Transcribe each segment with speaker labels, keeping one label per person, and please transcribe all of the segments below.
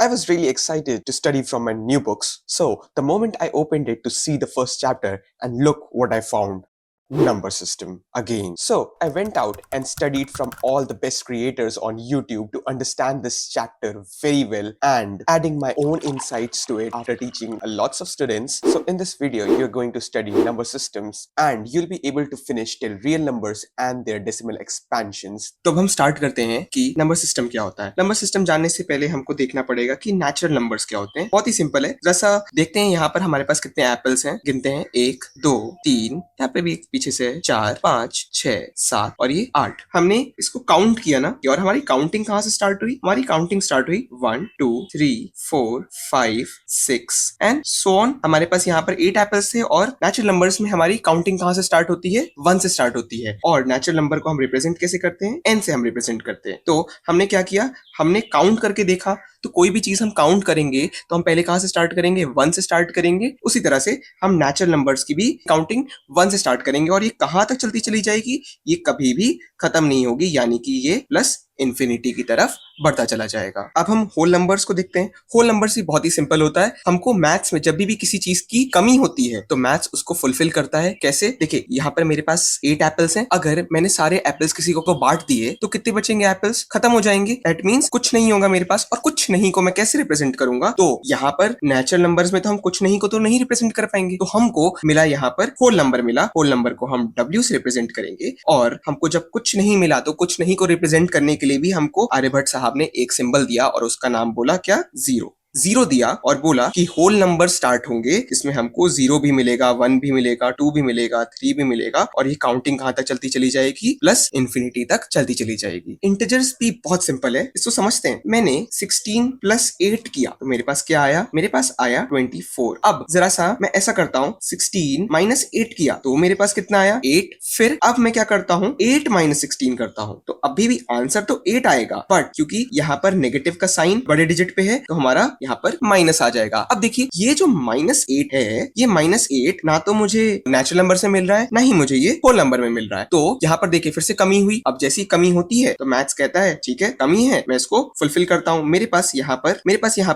Speaker 1: I was really excited to study from my new books. So the moment I opened it to see the first chapter, and look what I found. Number system again. So I went out and studied from all the best creators on YouTube to understand this chapter very well and adding my own insights to it after teaching a lots of students. So in this video, you're going to study number systems and you'll be able to finish till real numbers and their decimal expansions.
Speaker 2: तो अब हम start करते हैं कि number system क्या होता है। Number system जानने से पहले हमको देखना पड़ेगा कि नेचुरल नंबर्स क्या होते हैं। बहुत ही सिंपल है, जैसा देखते हैं यहाँ पर हमारे पास कितने एप्पल्स हैं, गिनते हैं 1 2 3, यहाँ पे भी एक पीछे से 4 5 6 7 और ये 8। हमने इसको काउंट किया ना, और हमारी काउंटिंग कहाँ से स्टार्ट हुई? हमारी काउंटिंग स्टार्ट हुई 1 2 3 4 5 6 एंड सो ऑन। हमारे पास यहाँ पर 8 एप्पल्स थे और नेचुरल नंबर्स में हमारी काउंटिंग कहाँ से स्टार्ट होती है? 1 से स्टार्ट होती है। और नेचुरल नंबर को हम रिप्रेजेंट कैसे करते हैं? n से हम रिप्रेजेंट करते हैं। तो हमने क्या किया, हमने काउंट करके देखा। तो कोई भी चीज हम काउंट करेंगे तो हम पहले कहां से स्टार्ट करेंगे? 1 से स्टार्ट करेंगे। उसी तरह से हम नेचुरल नंबर्स की भी काउंटिंग 1 से स्टार्ट करेंगे और ये कहां तक चलती चली जाएगी? ये कभी भी खत्म नहीं होगी, यानी कि ये प्लस इंफिनिटी की तरफ बढ़ता चला जाएगा। अब हम होल नंबर्स को देखते हैं। होल नंबर्स भी बहुत ही सिंपल होता है। हमको मैथ्स में जब भी किसी चीज की कमी होती है तो मैथ्स उसको फुलफिल करता है। कैसे? देखिए, यहाँ पर मेरे पास 8 एप्पल्स हैं। अगर मैंने सारे एप्पल्स किसी को बांट दिए तो कितने बचेंगे? एप्पल्स खत्म हो जाएंगे। दैट मींस कुछ नहीं होगा मेरे पास। और कुछ नहीं को मैं कैसे रिप्रेजेंट करूंगा? तो यहाँ पर नेचुरल नंबर्स में तो हम कुछ नहीं को तो नहीं रिप्रेजेंट कर पाएंगे। तो हमको मिला यहाँ पर होल नंबर मिला। होल नंबर को हम W से रिप्रेजेंट करेंगे। और हमको जब कुछ नहीं मिला तो कुछ नहीं को रिप्रेजेंट करने के लिए भी हमको आर्यभट्ट साहब ने एक सिंबल दिया और उसका नाम बोला क्या? जीरो। जीरो दिया और बोला कि होल नंबर स्टार्ट होंगे, इसमें हमको 0 भी मिलेगा, 1 भी मिलेगा, 2 भी मिलेगा, 3 भी मिलेगा और ये काउंटिंग कहां तक चलती चली जाएगी? प्लस इंफिनिटी तक चलती चली जाएगी। इंटीजर्स भी बहुत सिंपल है, इसको समझते हैं। मैंने 16 प्लस 8 किया तो मेरे पास क्या आया? मेरे पास आया 24। अब जरा सा मैं ऐसा करता हूं, 16 माइनस 8 किया तो मेरे पास कितना आया? 8। फिर अब मैं क्या करता हूं? 8 माइनस 16 करता हूं तो अभी भी आंसर तो 8 आएगा, बट क्योंकि यहाँ पर नेगेटिव का साइन बड़े डिजिट पे है तो हमारा यहाँ पर माइनस आ जाएगा। अब देखिए, ये जो -8 है, ये -8 ना तो मुझे नेचुरल नंबर से मिल रहा है, ना ही मुझे ये होल नंबर में मिल रहा है। तो यहाँ पर देखिए फिर से कमी हुई। अब जैसी कमी होती है तो मैथ्स कहता है ठीक है, कमी है, मैं इसको फुलफिल करता हूँ। मेरे पास यहाँ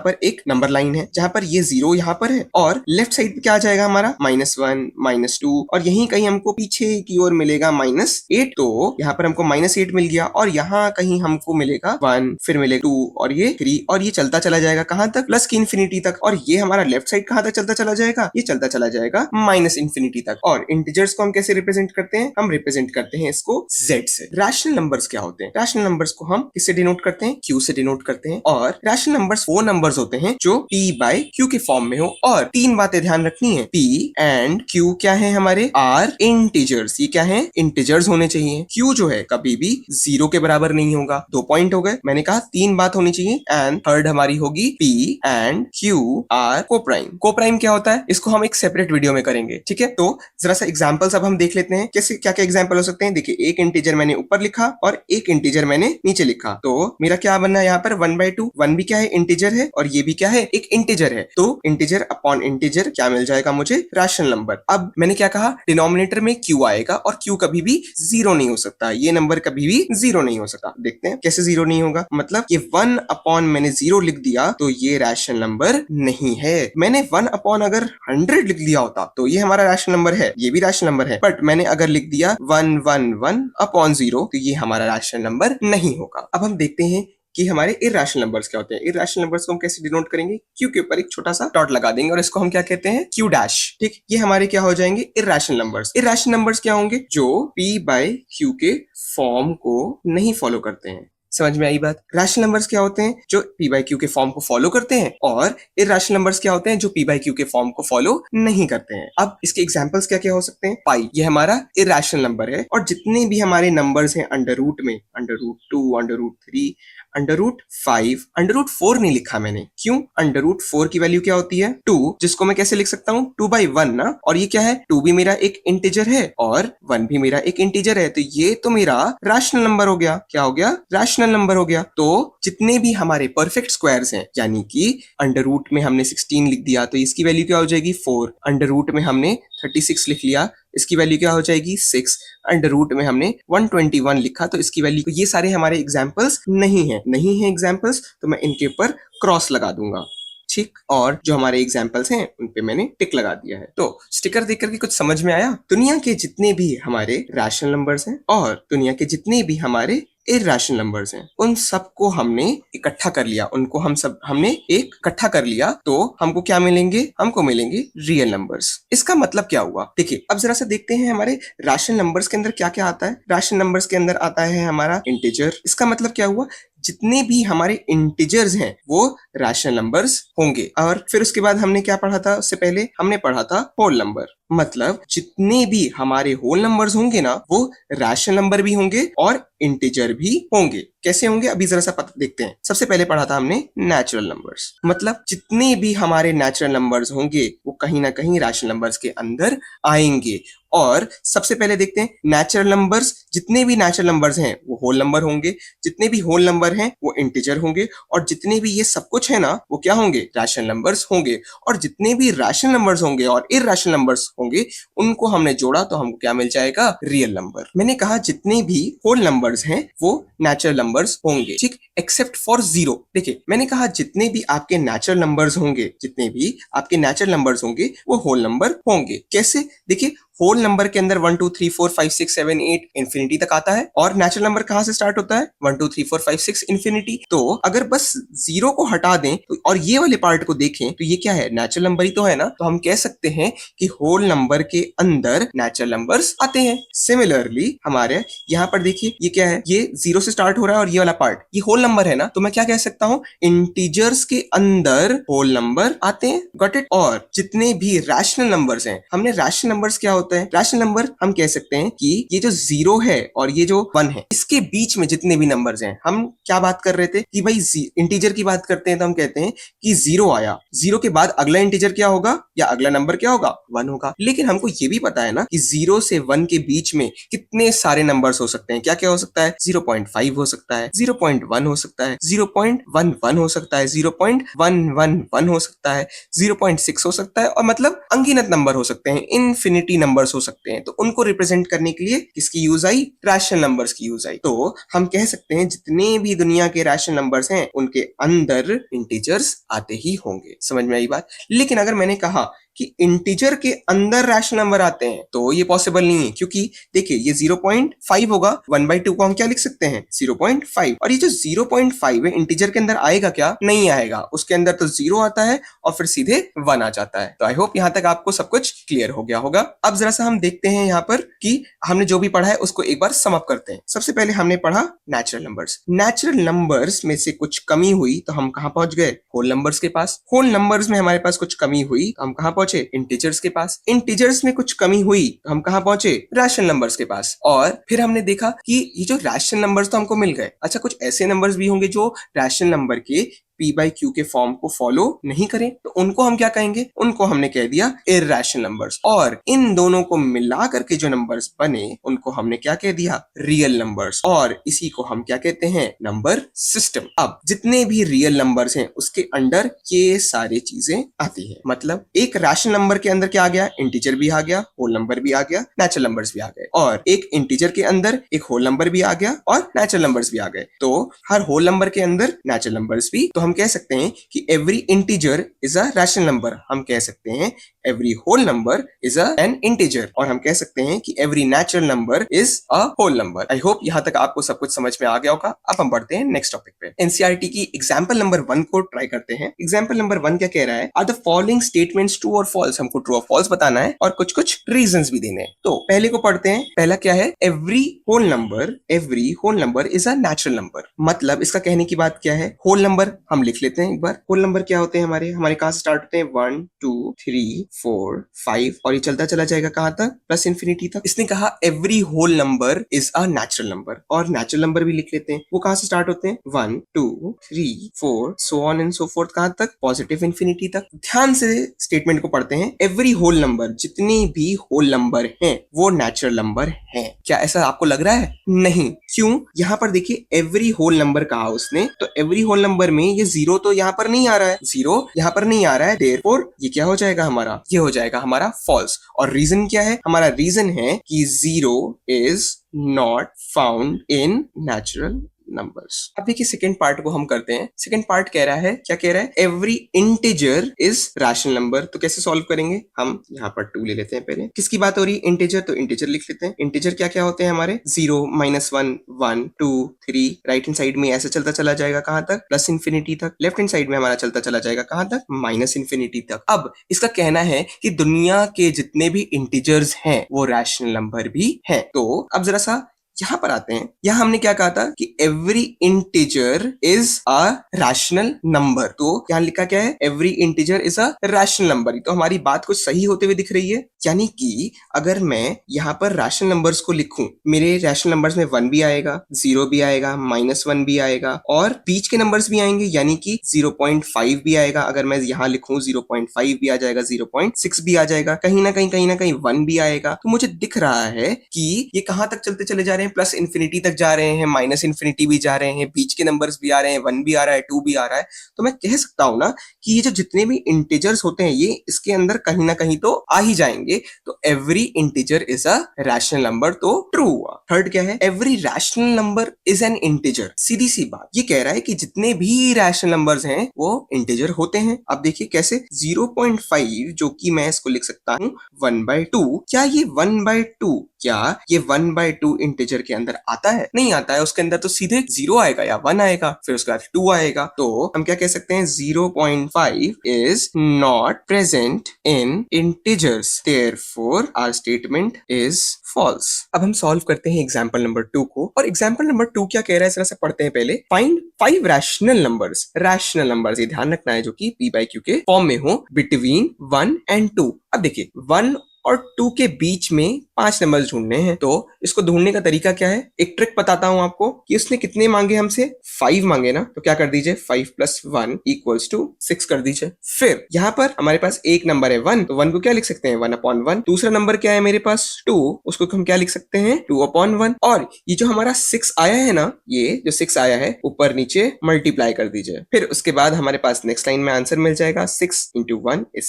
Speaker 2: पर एक नंबर लाइन है जहाँ पर ये 0 यहाँ पर है और लेफ्ट साइड पे क्या आ जाएगा हमारा? -1 -2 और यहीं कहीं हमको पीछे की ओर मिलेगा -8। तो यहाँ पर हमको -8 मिल गया और यहाँ कहीं हमको मिलेगा 1, फिर मिलेगा 2 और ये 3 और ये चलता चला जाएगा कहाँ तक? प्लस की इंफिनिटी तक। और ये हमारा लेफ्ट साइड कहां तक चलता चला जाएगा? ये चलता चला जाएगा माइनस इंफिनिटी तक। और इंटीजर्स को हम कैसे रिप्रेजेंट करते हैं? हम रिप्रेजेंट करते हैं इसको Z से। रैशनल नंबर्स क्या होते हैं? रैशनल नंबर्स को हम किससे डिनोट करते हैं? Q से डिनोट करते हैं। और रैशनल नंबर्स वो नंबर्स होते हैं जो P बाय Q के फॉर्म में हो। और 3 बातें ध्यान रखनी है, P एंड Q क्या है हमारे? Are integers. ये क्या है? इंटीजर्स होने चाहिए। Q जो है कभी भी 0 के बराबर नहीं होगा। 2 पॉइंट हो गए। मैंने कहा 3 बात होनी चाहिए। एंड थर्ड हमारी होगी P and Q are coprime. Coprime क्या होता है? इसको हम एक सेपरेट वीडियो में करेंगे, ठीक है? तो जरा सा एग्जांपल्स अब हम देख लेते हैं, कैसे क्या क्या एग्जांपल हो सकते हैं। देखिए, एक इंटीजर मैंने ऊपर लिखा और एक इंटीजर मैंने नीचे लिखा। तो मेरा क्या बनना है यहाँ पर? 1/2। 1 भी क्या है? इंटीजर है और ये भी क्या है? एक इंटीजर है। तो इंटीजर अपॉन इंटीजर क्या मिल जाएगा मुझे? Rational number. अब मैंने क्या कहा? डिनोमिनेटर में Q आएगा और Q कभी भी 0 नहीं हो सकता। ये नंबर कभी भी 0 नहीं हो सकता। देखते हैं कैसे 0 नहीं होगा। मतलब ये 1 अपॉन मैंने 0 लिख दिया तो ये रैशनल नंबर नहीं है। मैंने 1 अपॉन अगर 100 लिख दिया होता तो ये हमारा रैशनल नंबर है, ये भी रैशनल नंबर है। बट मैंने अगर लिख दिया 1 अपॉन 0 तो ये हमारा रैशनल नंबर नहीं होगा। अब हम देखते हैं कि हमारे इरैशनल नंबर्स क्या होते हैं। इरैशनल नंबर्स को हम कैसे डिनोट करेंगे? Q के ऊपर एक छोटा सा डॉट लगा देंगे और इसको हम क्या कहते हैं? Q dash. ठीक, ये हमारे क्या हो जाएंगे? Irrational numbers. इरैशनल नंबर्स क्या होंगे? जो P बाय Q के फॉर्म को नहीं फॉलो करते हैं। समझ में आई बात? रैशनल नंबर्स क्या होते हैं? जो P बाय Q के फॉर्म को फॉलो करते हैं। और इरैशनल नंबर्स क्या होते हैं? जो P बाय Q के फॉर्म को फॉलो नहीं करते हैं। अब इसके एग्जांपल्स क्या क्या हो सकते हैं? पाई, ये हमारा इरैशनल नंबर है। और जितने भी हमारे नंबर्स हैं अंडर रूट में, √2, √3, √5, √4 नहीं लिखा मैंने। क्यों? √4 की वैल्यू क्या होती है? 2, जिसको मैं कैसे लिख सकता हूँ? 2/1 ना। और ये क्या है? 2 भी मेरा एक इंटीजर है और 1 भी मेरा एक इंटीजर है। तो ये तो मेरा रैशनल नंबर हो गया। क्या हो गया? रैशनल नंबर हो गया। तो जितने भी हमारे परफेक्ट स्क्वायर्स हैं, यानी कि अंडर रूट में हमने 16 लिख दिया तो इसकी वैल्यू क्या हो जाएगी? 4। अंडर रूट में हमने 36 लिख लिया, इसकी वैल्यू क्या हो जाएगी? 6। अंडर रूट में हमने 121 लिखा तो इसकी वैल्यू, ये सारे हमारे एग्जांपल्स नहीं है एग्जांपल्स, तो मैं इनके ऊपर क्रॉस लगा दूंगा, ठीक। और जो हमारे एग्जाम्पल्स हैं उन पे मैंने टिक लगा दिया है। तो स्टिकर देख करके कुछ समझ में आया? दुनिया के जितने भी हमारे रैशनल नंबर्स हैं और दुनिया के जितने भी हमारे इरैशनल नंबर्स हैं, उन सबको हमने इकट्ठा कर लिया, उनको हमने एक इकट्ठा कर लिया, तो हमको क्या मिलेंगे? हमको मिलेंगे रियल नंबर्स। इसका मतलब क्या हुआ? देखिए, अब जरा सा देखते हैं हमारे रैशनल नंबर्स के अंदर क्या क्या आता है। रैशनल नंबर्स के अंदर आता है हमारा इंटीजर। इसका मतलब क्या हुआ? जितने भी हमारे इंटीजर्स हैं वो रैशनल नंबर्स होंगे। और फिर उसके बाद हमने क्या पढ़ा था? उससे पहले हमने पढ़ा था होल नंबर। मतलब जितने भी हमारे होल नंबर्स होंगे ना, वो रैशनल नंबर भी होंगे और इंटीजर भी होंगे। कैसे होंगे? अभी जरा सा देखते हैं। सबसे पहले पढ़ा था हमने नेचुरल नंबर्स। मतलब जितने भी हमारे नेचुरल नंबर्स होंगे वो कहीं ना कहीं रैशनल नंबर्स के अंदर आएंगे। और सबसे पहले देखते हैं नेचुरल नंबर्स। जितने भी नेचुरल नंबर्स हैं वो होल नंबर होंगे, जितने भी होल नंबर हैं वो इंटीजर होंगे, और जितने भी ये सब कुछ है ना वो क्या होंगे? रैशनल नंबर्स होंगे। और जितने भी रैशनल नंबर्स होंगे और इरैशनल नंबर्स होंगे उनको हमने जोड़ा तो हमको क्या मिल जाएगा? Real number. मैंने कहा जितने भी होल नंबर्स हैं वो नेचुरल नंबर्स होंगे, ठीक, एक्सेप्ट फॉर जीरो। देखिए, मैंने कहा जितने भी आपके नेचुरल नंबर्स होंगे, जितने भी आपके नेचुरल नंबर्स होंगे वो होल नंबर होंगे। कैसे? देखिए, होल नंबर के अंदर 1 2 3 4 5 6 7 8 इंफिनिटी तक आता है, और नेचुरल नंबर कहां से स्टार्ट होता है? 1 2 3 4 5 6 इंफिनिटी। तो अगर बस जीरो को हटा दें तो और ये वाले पार्ट को देखें तो ये क्या है? नेचुरल नंबर ही तो है ना। तो हम कह सकते हैं कि होल नंबर के अंदर नेचुरल नंबर्स आते हैं। सिमिलरली हमारे यहाँ पर देखिए, ये क्या है? ये जीरो से स्टार्ट हो रहा है और ये वाला पार्ट ये होल नंबर है ना। तो मैं क्या कह सकता हूँ? इंटीजर्स के अंदर होल नंबर आते हैं। Got it? और जितने भी रैशनल नंबर्स हैं, हमने रैशनल नंबर्स क्या होता है? रैशनल नंबर हम कह सकते हैं कि ये जो जीरो है और ये जो 1 है, इसके बीच में जितने भी नंबर्स हैं, हम क्या बात कर रहे थे कि भाई इंटीजर की बात करते हैं तो हम कहते हैं कि जीरो आया, जीरो के बाद अगला इंटीजर क्या होगा या अगला नंबर क्या होगा? 1 होगा। लेकिन हमको ये भी पता है ना कि 0 से 1 के बीच में कितने सारे नंबर्स हो सकते हैं। क्या क्या हो सकता है? 0.5 हो सकता है, 0.1 हो सकता है, 0.11 हो सकता है, 0.111 हो सकता है, 0.6 हो सकता है, और मतलब अनगिनत नंबर हो सकते हैं, इनफिनिटी नंबर्स हो सकते हैं। तो उनको रिप्रेजेंट करने के लिए किसकी यूज आई? रैशनल नंबर्स की यूज आई। तो हम कह सकते हैं जितने भी दुनिया के रैशनल नंबर्स हैं उनके अंदर इंटीजर्स आते ही होंगे। समझ में आई बात? लेकिन अगर मैंने कहा कि इंटीजर के अंदर रैशनल नंबर आते हैं तो ये पॉसिबल नहीं है, क्योंकि देखिए ये 0.5 होगा, 1/2 को हम क्या लिख सकते हैं? 0.5। और ये जो 0.5 है इंटीजर के अंदर आएगा क्या? नहीं आएगा। उसके अंदर तो 0 आता है और फिर सीधे 1 आ जाता है। तो आई होप यहां तक आपको सब कुछ क्लियर हो गया होगा। अब जरा सा हम देखते हैं यहाँ पर कि हमने जो भी पढ़ा है उसको एक बार सम अप करते हैं। सबसे पहले हमने पढ़ा नेचुरल नंबर्स। नेचुरल नंबर्स में से कुछ कमी हुई तो हम कहां पहुंच गए? होल नंबर्स के पास। होल नंबर्स में हमारे पास कुछ कमी हुई तो हम कहां पहुंचे? इंटीजर्स के पास। इंटीजर्स में कुछ कमी हुई तो हम कहां पहुंचे? रैशनल नंबर्स के पास। और फिर हमने देखा कि ये जो रैशनल नंबर्स तो हमको मिल गए, अच्छा कुछ ऐसे नंबर्स भी होंगे जो रैशनल नंबर के p/q के फॉर्म को फॉलो नहीं करें, तो उनको हम क्या कहेंगे? उनको हमने कह दिया इरैशनल नंबर्स। और इन दोनों को मिला करके जो नंबर्स बने उनको हमने क्या कह दिया? Real numbers. और इसी को हम क्या कहते हैं? Number system. अब जितने भी रियल नंबर्स हैं उसके अंडर ये सारी चीजें आती है। मतलब एक रैशनल नंबर के अंदर क्या आ गया? इंटीजर भी आ गया, होल नंबर भी आ गया, नेचुरल नंबर्स भी आ गए। और एक इंटीजर के अंदर एक होल नंबर भी आ गया और नेचुरल नंबर्स भी आ गए। तो हर होल नंबर के अंदर नेचुरल नंबर्स भी। तो हम कह सकते हैं कि every integer is a rational number. हम कह सकते हैं every whole number is an integer. और हम कह सकते हैं कि every natural number is a whole number. I hope यहां तक आपको सब कुछ समझ में आ गया होगा। अब हम बढ़ते हैं नेक्स्ट टॉपिक पे। एनसीईआरटी की एग्जांपल नंबर 1 को ट्राई करते हैं। एग्जांपल नंबर 1 क्या कह रहा है? Are the following statements true और फॉल्स। हमको ट्रू और फॉल्स बताना है और कुछ कुछ रीजंस भी देने हैं। तो पहले को पढ़ते हैं। पहला क्या है? Every whole number is a natural number. मतलब इसका कहने की बात क्या है? होल नंबर हम लिख लेते हैं एक बार। होल नंबर क्या होते हैं? हमारे कहां से स्टार्ट होते हैं? 1 2 3 4 5 और ये चलता चला जाएगा कहां तक? प्लस इंफिनिटी तक। इसने कहा every whole number is a natural number. और नेचुरल नंबर भी लिख लेते हैं। वो कहां से स्टार्ट होते हैं? 1 2 3 4 so on and so fourth. कहां तक? पॉजिटिव इंफिनिटी तक। ध्यान से स्टेटमेंट को पढ़ते हैं। एवरी होल नंबर, जितने भी होल नंबर हैं वो नेचुरल नंबर हैं। क्या ऐसा आपको लग रहा है? नहीं। क्यों? यहाँ पर देखिए एवरी होल नंबर कहा उसने, तो एवरी होल नंबर में ये जीरो तो यहाँ पर नहीं आ रहा है, जीरो यहाँ पर नहीं आ रहा है। देयरफॉर ये क्या हो जाएगा हमारा? ये हो जाएगा हमारा फॉल्स। और रीजन क्या है? हमारा रीजन है कि zero is not found in natural numbers. अब देखिए सेकंड पार्ट को हम करते हैं। सेकंड पार्ट कह रहा है, क्या कह रहा है, every integer is rational number. तो कैसे सॉल्व करेंगे, हम यहाँ पर 2 ले लेते हैं पहले। किसकी बात हो रही है, इंटीजर, तो इंटीजर लिख लेते हैं। इंटीजर क्या क्या होते हैं हमारे, 0, -1, 1, 2, 3। राइट हैंड साइड में ऐसे चलता चला जाएगा कहां तक, प्लस इन्फिनिटी तक। लेफ्ट हैंड साइड में हमारा चलता चला जाएगा कहां तक, माइनस इन्फिनिटी तक। अब इसका कहना है कि दुनिया के जितने भी इंटीजर्स हैं वो रैशनल नंबर भी हैं। तो अब जरा सा यहां पर आते हैं। यहां हमने क्या कहा था कि every integer is a rational number. तो यहां लिखा क्या है, every integer is a rational number. तो हमारी बात कुछ सही होते हुए दिख रही है। यानी कि अगर मैं यहां पर रैशनल नंबर्स को लिखूं, मेरे रैशनल नंबर्स में 1 भी आएगा, 0 भी आएगा, -1 भी आएगा और बीच के नंबर्स भी आएंगे, यानी कि 0.5 भी आएगा। अगर मैं यहां लिखूं 0.5 भी आ जाएगा, 0.6 भी आ जाएगा, कहीं ना कहीं 1 भी आएगा। तो मुझे दिख रहा है कि ये कहां तक चलते चले जा रहे हैं, प्लस इन्फिनिटी तक जा रहे हैं, माइनस इन्फिनिटी भी जा रहे हैं, बीच के नंबर्स भी आ रहे हैं, 1 भी आ रहा है, 2 भी आ रहा है। तो मैं कह सकता हूं ना कि ये जो जितने भी इंटीजर्स होते हैं ये इसके अंदर कहीं ना कहीं तो आ ही जाएंगे। तो every integer is a rational number, तो ट्रू हुआ। थर्ड क्या है, every rational number is an integer. सीधी सी बात, ये कह रहा है कि जितने भी रैशनल नंबर्स हैं वो इंटीजर होते हैं। अब देखिए कैसे, 0.5 जो कि मैं इसको लिख सकता हूं 1/2। क्या ये 1/2, क्या ये 1/2 इंटीजर के अंदर आता है? नहीं आता है, उसके अंदर तो सीधे 0 आएगा या 1 आएगा, फिर उसके बाद 2 आएगा। तो हम क्या कह सकते हैं, 0.5 is not present in integers, therefore our statement is false. अब हम सॉल्व करते हैं एग्जांपल नंबर 2 को, और एग्जांपल नंबर 2 क्या कह रहा है जरा से पढ़ते हैं पहले। Find 5 rational numbers, rational numbers ये ध्यान रखना है, जो कि p/q के फॉर्म में हो, बिटवीन 1 and 2। अब देखिए 1 और 2 के बीच में 5 नंबर ढूंढने हैं। तो इसको ढूंढने का तरीका क्या है, एक ट्रिक बताता हूं आपको कि उसने कितने मांगे हमसे, 5 मांगे ना, तो क्या कर दीजिए 5 + 1 = 6 कर दीजिए। फिर यहाँ पर हमारे पास एक नंबर है 1, तो 1 को क्या लिख सकते हैं, 1/1। दूसरा नंबर क्या है मेरे पास 2, उसको हम क्या लिख सकते हैं 2/1। और ये जो हमारा 6 आया है ना, ये जो 6 आया है ऊपर नीचे मल्टीप्लाई कर दीजिए। फिर उसके बाद हमारे पास नेक्स्ट लाइन में आंसर मिल जाएगा, 6 × 1 =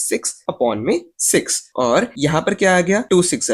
Speaker 2: 6/6। और यहाँ पर क्या आ गया, 2 6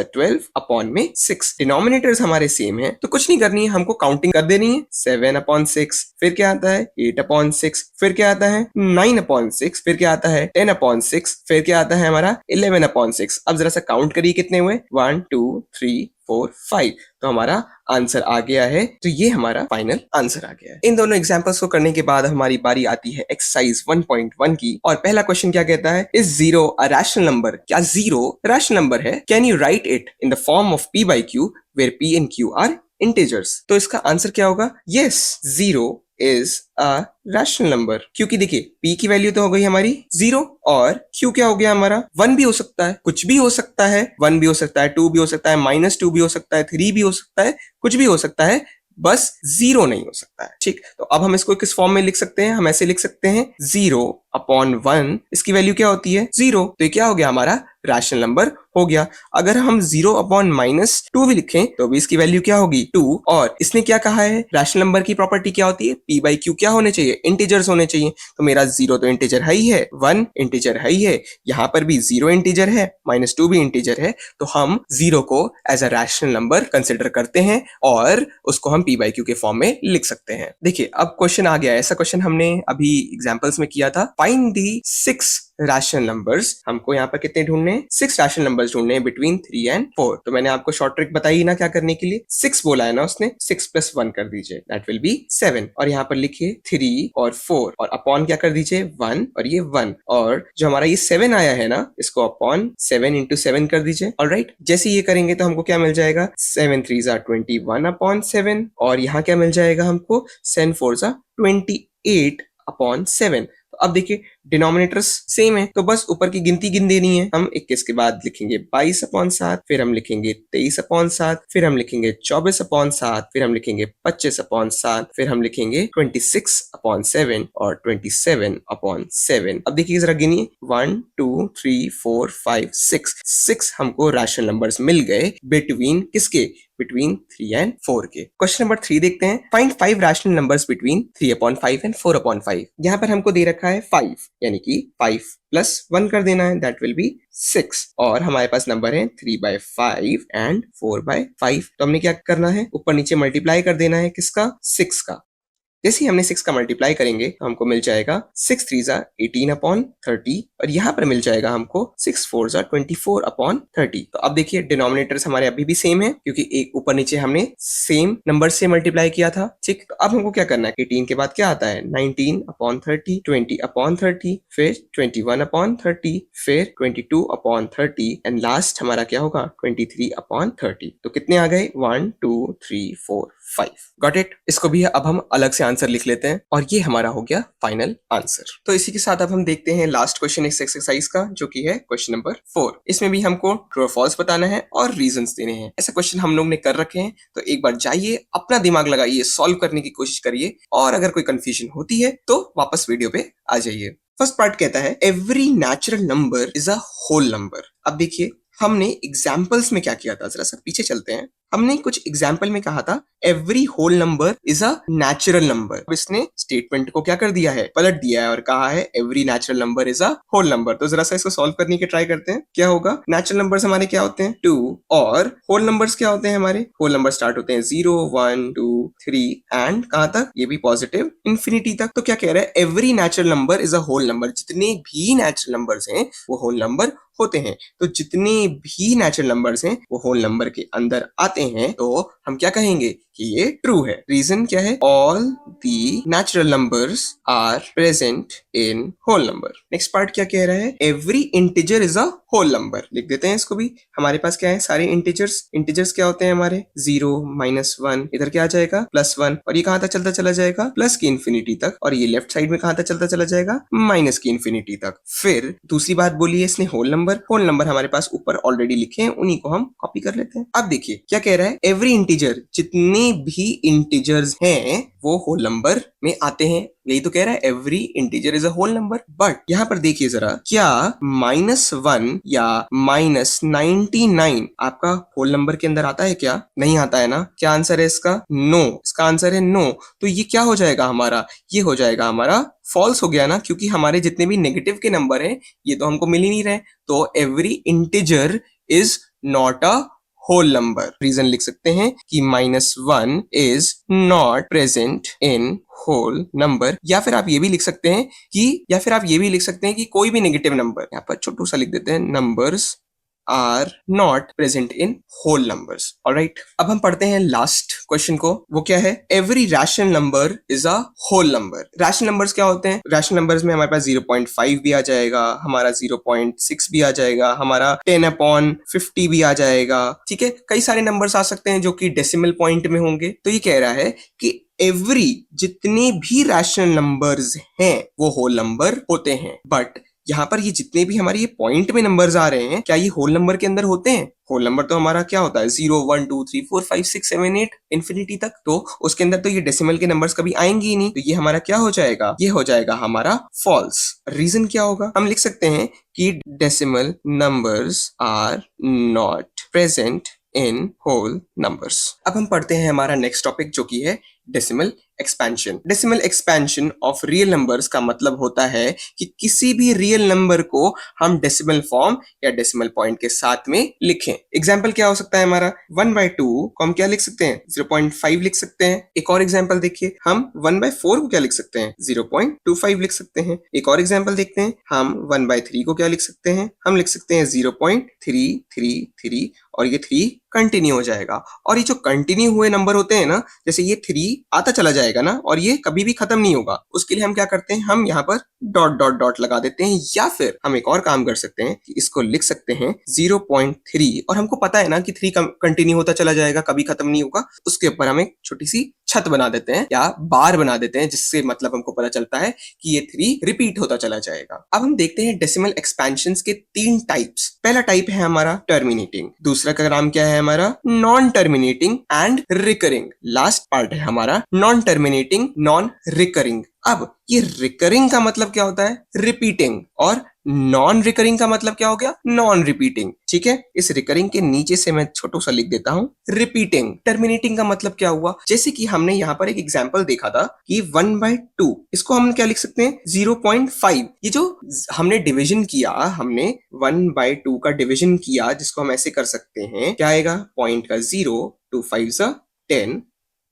Speaker 2: 12/6। डिनोमिनेटर्स हमारे सेम है, तो कुछ नहीं करनी है, हमको काउंटिंग कर देनी है। 7/6, फिर क्या आता है 8/6, फिर क्या आता है 9/6, फिर क्या आता है 10/6, फिर क्या आता है हमारा 11/6। अब जरा सा काउंट करिए कितने हुए, 1 2 3 4 5। तो हमारा आंसर आ गया है। तो ये हमारा फाइनल आंसर आ गया है। इन दोनों एग्जांपल्स को करने के बाद हमारी बारी आती है एक्सरसाइज 1.1 की। और पहला क्वेश्चन क्या कहता है, इज 0 अ रैशनल नंबर? क्या 0 रैशनल नंबर है? Can you write it in the form of p/q where p and q are integers? तो इसका आंसर क्या होगा, yes 0 is a rational number. क्योंकि देखिए p की वैल्यू तो हो गई हमारी 0 और q क्या हो गया हमारा 1 भी हो सकता है, कुछ भी हो सकता है, 1 भी हो सकता है, 2 भी हो सकता है, -2 भी हो सकता है, 3 भी हो सकता है, कुछ भी हो सकता है, बस 0 नहीं हो सकता है। ठीक, तो अब हम इसको किस फॉर्म में लिख सकते हैं, हम ऐसे लिख सकते हैं 0/1, इसकी वैल्यू क्या होती है 0। तो ये क्या हो गया हमारा रैशनल नंबर हो गया। अगर हम 0/-2 भी लिखें तो भी इसकी वैल्यू क्या होगी 2। और इसने क्या कहा है, रैशनल नंबर की प्रॉपर्टी क्या होती है, p/q क्या होने चाहिए, इंटीजर्स होने चाहिए। तो मेरा 0 तो इंटीजर है ही है, 1 इंटीजर है ही है, यहाँ पर भी 0 इंटीजर है, -2 भी इंटीजर है। तो हम 0 को as a rational number consider करते हैं और उसको हम p/q के फॉर्म में लिख सकते हैं। देखिए अब क्वेश्चन आ गया, ऐसा क्वेश्चन हमने अभी एग्जांपल्स में किया था। Find the 6 rational numbers. हमको यहाँ पर कितने ढूंढने हैं, 6 रैशनल नंबर्स ढूंढने हैं बिटवीन 3 and 4। तो मैंने आपको शॉर्ट ट्रिक बताई ना क्या करने के लिए, 6 बोला है ना उसने, 6 + 1 कर दीजिए, दैट विल बी 7। और यहाँ पर लिखिए 3 और 4 और अपॉन क्या कर दीजिए 1 और ये 1। और जो हमारा ये 7 आया है ना, इसको अपॉन 7 × 7 कर दीजिए। ऑलराइट, जैसे ये करेंगे तो हमको क्या मिल जाएगा, 7 3 21/7। और यहाँ क्या मिल जाएगा हमको, 7 4 28/7। तो अब देखिए डिनोमिनेटर्स सेम है, तो बस ऊपर की गिनती गिन देनी है। हम 21 के बाद लिखेंगे 22/7, फिर हम लिखेंगे 23/7, फिर हम लिखेंगे 24/7, फिर हम लिखेंगे 25/7, फिर हम लिखेंगे 26/7 और 27/7। अब देखिए जरा गिनिए, 1 2 3 4 5 6 हमको रैशनल नंबर्स मिल गए बिटवीन किसके, बिटवीन 3 and 4 के। क्वेश्चन नंबर 3 देखते हैं, find 5 rational numbers between 3/5 and 4/5। यहाँ पर हमको दे रखा है 5, यानी कि 5 + 1 कर देना है, दैट विल बी 6। और हमारे पास नंबर है 3/5 and 4/5। तो हमने क्या करना है, ऊपर नीचे मल्टीप्लाई कर देना है किसका, 6 का। जैसे ही हमने 6 का मल्टीप्लाई करेंगे तो हमको मिल जाएगा 6 3 जा 18 अपॉन 30 और यहाँ पर मिल जाएगा हमको 6 4 जा 24 अपॉन 30। तो अब देखिए डिनोमिनेटर्स हमारे अभी भी सेम है क्योंकि एक ऊपर नीचे हमने सेम नंबर से मल्टीप्लाई किया था। ठीक, तो अब हमको क्या करना है, 18 के बाद क्या आता है 19 अपॉन 30, 20 अपॉन 30, फिर 21 अपॉन 30, फिर 22 अपॉन 30 एंड लास्ट हमारा क्या होगा 23 अपॉन 30। तो कितने आ गए 1 2 3 4 5। Got it. इसको भी अब हम अलग से आंसर लिख लेते हैं और ये हमारा हो गया फाइनल आंसर। तो इसी के साथ अब हम देखते हैं लास्ट क्वेश्चन इस एक्सरसाइज का, जो कि है क्वेश्चन नंबर 4। इसमें भी हमको ट्रू और फॉल्स बताना है और रीजंस देने हैं। ऐसा क्वेश्चन हम लोग ने कर रखे हैं, तो एक बार जाइए अपना दिमाग लगाइए, सॉल्व करने की कोशिश करिए और अगर कोई कंफ्यूजन होती है तो वापस वीडियो पे आ जाइए। फर्स्ट पार्ट कहता है every natural number is a whole number. अब देखिए हमने एग्जाम्पल्स में क्या किया था, जरा सा पीछे चलते हैं। हमने कुछ एग्जाम्पल में कहा था every whole number is a natural number. अब इसने स्टेटमेंट को क्या कर दिया है, पलट दिया है और कहा है every natural number is a whole number. तो जरा सा इसको सॉल्व करने की ट्राई करते हैं। क्या होगा, नेचुरल नंबर्स हमारे क्या होते हैं 2 और होल नंबर्स क्या होते हैं हमारे, होल नंबर स्टार्ट होते हैं 0 1 2 3 एंड कहां तक, ये भी पॉजिटिव इंफिनिटी तक। तो क्या कह रहा है every natural number is a whole number. जितने भी नेचुरल नंबर्स हैं वो होल नंबर होते हैं। तो जितने भी नेचुरल नंबर्स हैं वो होल नंबर के अंदर आते हैं, तो हम क्या कहेंगे कि ये ट्रू है। रीजन क्या है, all the natural numbers are present in whole number. Next part क्या कह रहा है, every integer is a whole number. लिख देते हैं इसको भी। हमारे पास क्या है, सारे इंटीजर्स। इंटीजर्स क्या होते हैं हमारे 0 -1, इधर क्या आ जाएगा +1 और ये कहां तक चलता चला जाएगा प्लस की इंफिनिटी तक, और ये लेफ्ट साइड में कहां तक चलता चला जाएगा माइनस की इंफिनिटी तक। फिर दूसरी बात बोली है इसने होल नंबर हमारे पास ऊपर ऑलरेडी लिखे हैं, उन्हीं को हम कॉपी कर लेते हैं। अब देखिए क्या कह रहा है, एवरी इंटीजर, जितने भी इंटीजर्स हैं वो होल नंबर में आते हैं। यही तो कह रहा है every integer is a whole number. But यहाँ पर देखिए जरा, क्या -1 या -99 आपका होल नंबर के अंदर आता है क्या, नहीं आता है ना। क्या आंसर है इसका, नो। इसका आंसर है नो। तो ये क्या हो जाएगा हमारा, ये हो जाएगा हमारा फॉल्स हो गया ना, क्योंकि हमारे जितने भी नेगेटिव के नंबर हैं ये तो हमको मिल ही नहीं रहे। तो every integer is not a whole number. Reason लिख सकते हैं कि -1 is not present in whole number. या फिर आप ये भी लिख सकते हैं कि कोई भी नेगेटिव नंबर, यहाँ पर छोटू सा लिख देते हैं, numbers are not present in whole numbers. Alright, अब हम पढ़ते हैं लास्ट क्वेश्चन को। वो क्या है, every rational number is a whole number. Rational numbers क्या होते हैं, रैशनल नंबर्स में हमारे पास 0.5 भी आ जाएगा, हमारा 0.6 भी आ जाएगा, हमारा 10/50 भी आ जाएगा। ठीक है, कई सारे नंबर्स आ सकते हैं जो कि डेसिमल पॉइंट में होंगे। तो ये कह रहा है कि एवरी, जितने भी रैशनल नंबर्स हैं वो होल नंबर होते हैं। बट यहाँ पर ये जितने भी हमारे ये पॉइंट में नंबर्स आ रहे हैं, क्या ये होल नंबर के अंदर होते हैं। होल नंबर तो हमारा क्या होता है 0 1 2 3 4 5 6 7 8 इंफिनिटी तक। तो उसके अंदर तो ये डेसिमल के नंबर्स कभी आएंगे ही नहीं। तो ये हमारा क्या हो जाएगा, ये हो जाएगा हमारा फॉल्स। रीजन क्या होगा, हम लिख सकते हैं कि decimal numbers are not present in whole numbers. अब हम पढ़ते हैं हमारा नेक्स्ट टॉपिक, जो कि है decimal expansion. Decimal expansion of real numbers का मतलब होता है कि किसी भी रियल नंबर को हम डेसिमल फॉर्म या डेसिमल पॉइंट के साथ में लिखें। एग्जाम्पल क्या हो सकता है हमारा, 1/2 को हम क्या लिख सकते हैं 0.5 लिख सकते हैं। एक और एग्जाम्पल देखिए, हम 1/4 को क्या लिख सकते हैं 0.25 लिख सकते हैं। एक और एग्जाम्पल देखते हैं, हम 1/3 को क्या लिख सकते हैं, हम लिख सकते हैं 0.333 और ये 3 कंटिन्यू हो जाएगा। और ये जो कंटिन्यू हुए नंबर होते हैं ना, जैसे ये 3 आता चला जाएगा ना और ये कभी भी खत्म नहीं होगा, उसके लिए हम क्या करते हैं, हम यहाँ पर डॉट डॉट डॉट लगा देते हैं। या फिर हम एक और काम कर सकते हैं कि इसको लिख सकते हैं 0.3 और हमको पता है ना कि 3 कंटिन्यू होता चला जाएगा, कभी खत्म नहीं होगा। उसके ऊपर हम एक छोटी सी छत बना देते हैं या बार बना देते हैं, जिससे मतलब हमको पता चलता है कि ये 3 रिपीट होता चला जाएगा। अब हम देखते हैं डेसिमल एक्सपेंशंस के 3 टाइप्स। पहला टाइप है हमारा टर्मिनेटिंग, दूसरा का नाम क्या है हमारा non terminating and recurring, last part है हमारा नॉन टर्मिनेटिंग नॉन रिकरिंग। अब ये रिकरिंग का मतलब क्या होता है, रिपीटिंग, और नॉन रिकरिंग का मतलब क्या हो गया, नॉन रिपीटिंग। ठीक है, इस रिकरिंग के नीचे से मैं छोटू सा लिख देता हूं रिपीटिंग। टर्मिनेटिंग का मतलब क्या हुआ, जैसे कि हमने यहाँ पर एक एग्जांपल देखा था कि 1/2, इसको हम क्या लिख सकते हैं 0.5। ये जो हमने डिवीजन किया, हमने 1/2 का डिवीजन किया, जिसको हम ऐसे कर सकते हैं, क्या आएगा, पॉइंट का 0 2 5 10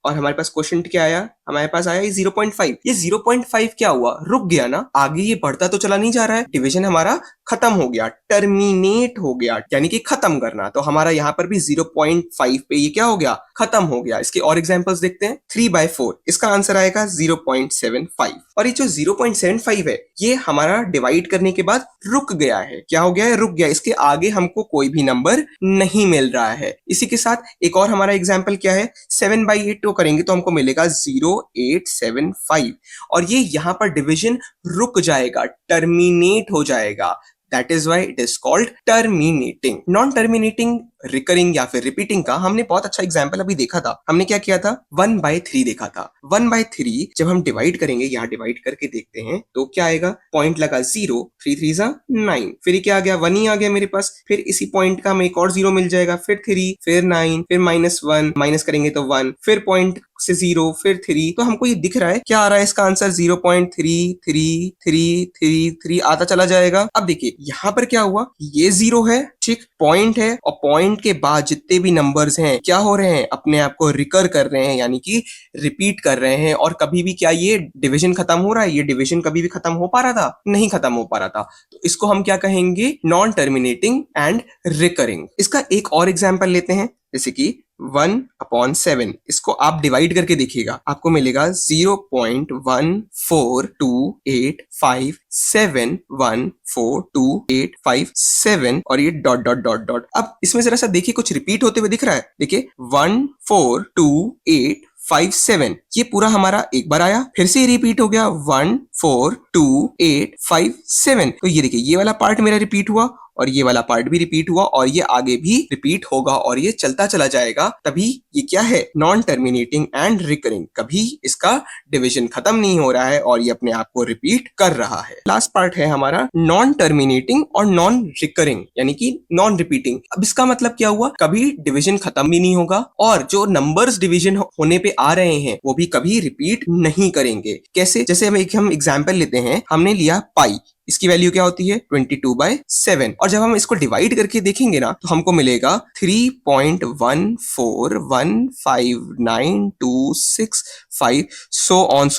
Speaker 2: और हमारे पास क्वोशंट क्या आया हमारे पास आया ये 0.5। ये 0.5 क्या हुआ, रुक गया ना, आगे ये बढ़ता तो चला नहीं जा रहा है, डिवीजन हमारा खत्म हो गया, टर्मिनेट हो गया, यानी कि खत्म करना। तो हमारा यहाँ पर भी 0.5 पे ये क्या हो गया, खत्म हो गया। इसके और एग्जांपल्स देखते हैं। 3/4, इसका आंसर आएगा 0.75। और ये जो 0.75 है ये हमारा डिवाइड करने के बाद रुक गया है। क्या हो गया है, रुक गया। इसके आगे हमको कोई भी नंबर नहीं मिल रहा है। इसी के साथ एक और हमारा एग्जाम्पल क्या है, 7/8 को करेंगे तो हमको मिलेगा 0.875 और ये यहाँ पर डिवीजन रुक जाएगा, टर्मिनेट हो जाएगा। That is why it is called terminating. Non-terminating recurring या फिर रिपीटिंग का हमने बहुत अच्छा एग्जाम्पल अभी देखा था। हमने क्या किया था, 1/3 देखा था। 1/3 जब हम डिवाइड करेंगे, यहाँ डिवाइड करके देखते हैं तो क्या आएगा, पॉइंट लगा 0, 3 3 9, फिर क्या आ गया, 1 ही आ गया मेरे पास। फिर इसी पॉइंट का हमें एक और 0 मिल जाएगा, फिर 3, फिर 9, फिर -1, माइनस करेंगे तो 1, फिर पॉइंट से 0, फिर 3। तो हमको ये दिख रहा है, क्या आ रहा है इसका आंसर, 0.333333 आता चला जाएगा। अब देखिए यहाँ पर क्या हुआ, ये 0 है, ठीक, पॉइंट है, और पॉइंट के बाद जितने भी नंबर्स हैं क्या हो रहे हैं, अपने आप को रिकर कर रहे हैं, यानी कि रिपीट कर रहे हैं। और कभी भी क्या ये डिवीजन खत्म हो रहा है, ये डिवीजन कभी भी खत्म हो पा रहा था, नहीं खत्म हो पा रहा था। तो इसको हम क्या कहेंगे, नॉन टर्मिनेटिंग एंड रिकरिंग। इसका एक और एग्जाम्पल लेते हैं, जैसे कि 1/7, इसको आप डिवाइड करके देखिएगा, आपको मिलेगा 0.14285714285 और ये डॉट डॉट डॉट डॉट। अब इसमें जरा सा देखिए, कुछ रिपीट होते हुए दिख रहा है। देखिए 14285 ये पूरा हमारा एक बार आया, फिर से रिपीट हो गया 14285 तो ये देखिए ये वाला पार्ट मेरा रिपीट हुआ और ये वाला पार्ट भी रिपीट हुआ और ये आगे भी रिपीट होगा और ये चलता चला जाएगा। तभी ये क्या है, नॉन टर्मिनेटिंग एंड रिकरिंग। कभी इसका डिवीजन खत्म नहीं हो रहा है और ये अपने आप को रिपीट कर रहा है। लास्ट पार्ट है हमारा नॉन टर्मिनेटिंग और नॉन रिकरिंग, यानी कि नॉन रिपीटिंग। अब इसका मतलब क्या हुआ, कभी डिवीजन खत्म भी नहीं होगा और जो नंबर्स डिवीजन होने पे आ रहे हैं वो भी कभी रिपीट नहीं करेंगे। कैसे, जैसे हम एग्जाम्पल लेते हैं, हमने लिया पाई, इसकी वैल्यू क्या होती है 22/7 और जब हम इसको डिवाइड करके देखेंगे ना तो हमको मिलेगा 3.1415926 सो ऑन।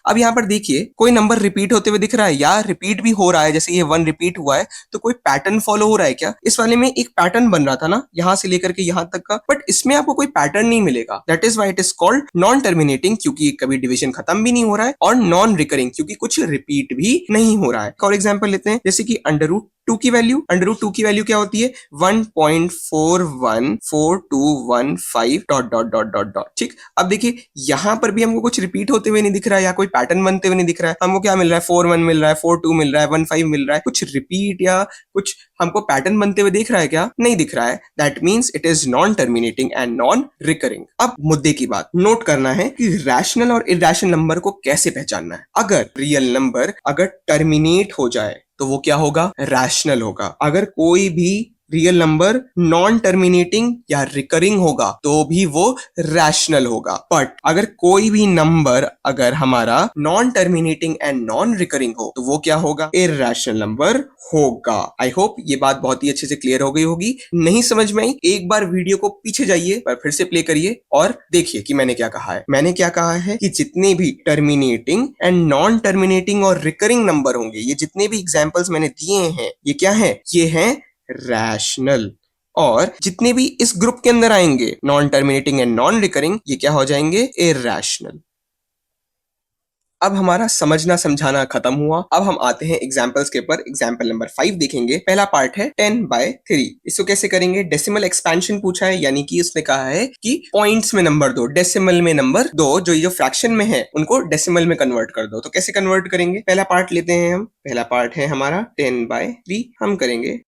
Speaker 2: अब यहाँ पर देखिए कोई नंबर रिपीट होते हुए दिख रहा है या रिपीट भी हो रहा है, जैसे ये 1 रिपीट हुआ है तो कोई पैटर्न फॉलो हो रहा है क्या। इस वाले में एक पैटर्न बन रहा था ना, यहाँ से लेकर के यहाँ तक का, बट इसमें आपको कोई पैटर्न नहीं मिलेगा। That is why it is called non terminating, क्योंकि कभी डिवीजन खत्म भी नहीं हो रहा है, और नॉन रिकरिंग क्योंकि कुछ रिपीट भी नहीं हो रहा है। और एग्जांपल लेते हैं, जैसे कि √2 की वैल्यू, √2 की वैल्यू क्या होती है 1.414215 dot dot dot dot dot. ठीक, अब देखिए यहाँ पर भी हमको कुछ रिपीट होते हुए नहीं दिख रहा है या कोई पैटर्न बनते हुए नहीं दिख रहा है। हमको क्या मिल रहा है, 41 मिल रहा है, 42 मिल रहा है, 15 मिल रहा है। कुछ रिपीट या कुछ हमको पैटर्न बनते हुए दिख रहा है क्या, नहीं दिख रहा है। That means it is non terminating and non recurring. अब मुद्दे की बात नोट करना है कि रैशनल और इरैशनल नंबर को कैसे पहचानना है। अगर रियल नंबर अगर टर्मिनेट हो जाए तो वो क्या होगा, रैशनल होगा। अगर कोई भी रियल नंबर नॉन टर्मिनेटिंग या रिकरिंग होगा तो भी वो रैशनल होगा। बट अगर कोई भी नंबर अगर हमारा non terminating and non recurring हो तो वो क्या होगा, इरैशनल नंबर होगा। आई होप ये बात बहुत ही अच्छे से क्लियर हो गई होगी। नहीं समझ में आई, एक बार वीडियो को पीछे जाइए पर फिर से प्ले करिए और देखिए कि मैंने क्या कहा है। मैंने क्या कहा है कि जितने भी टर्मिनेटिंग एंड नॉन टर्मिनेटिंग और रिकरिंग नंबर होंगे, ये जितने भी एग्जांपल्स मैंने दिए हैं, ये क्या है, ये हैं रैशनल। और जितने भी इस ग्रुप के अंदर आएंगे non terminating and non recurring, ये क्या हो जाएंगे, इरैशनल। अब हमारा समझना समझाना खत्म हुआ। अब हम आते हैं एग्जाम्पल्स के ऊपर। एग्जाम्पल नंबर 5 देखेंगे। पहला पार्ट है 10/3। इसको कैसे करेंगे, डेसिमल एक्सपेंशन पूछा है, यानी कि उसने कहा है कि पॉइंट्स में नंबर दो, डेसिमल में नंबर दो, जो फ्रैक्शन में है उनको डेसिमल में कन्वर्ट कर दो। तो कैसे कन्वर्ट करेंगे, पहला पार्ट लेते हैं हम। पहला पार्ट है हमारा 10/3। हम करेंगे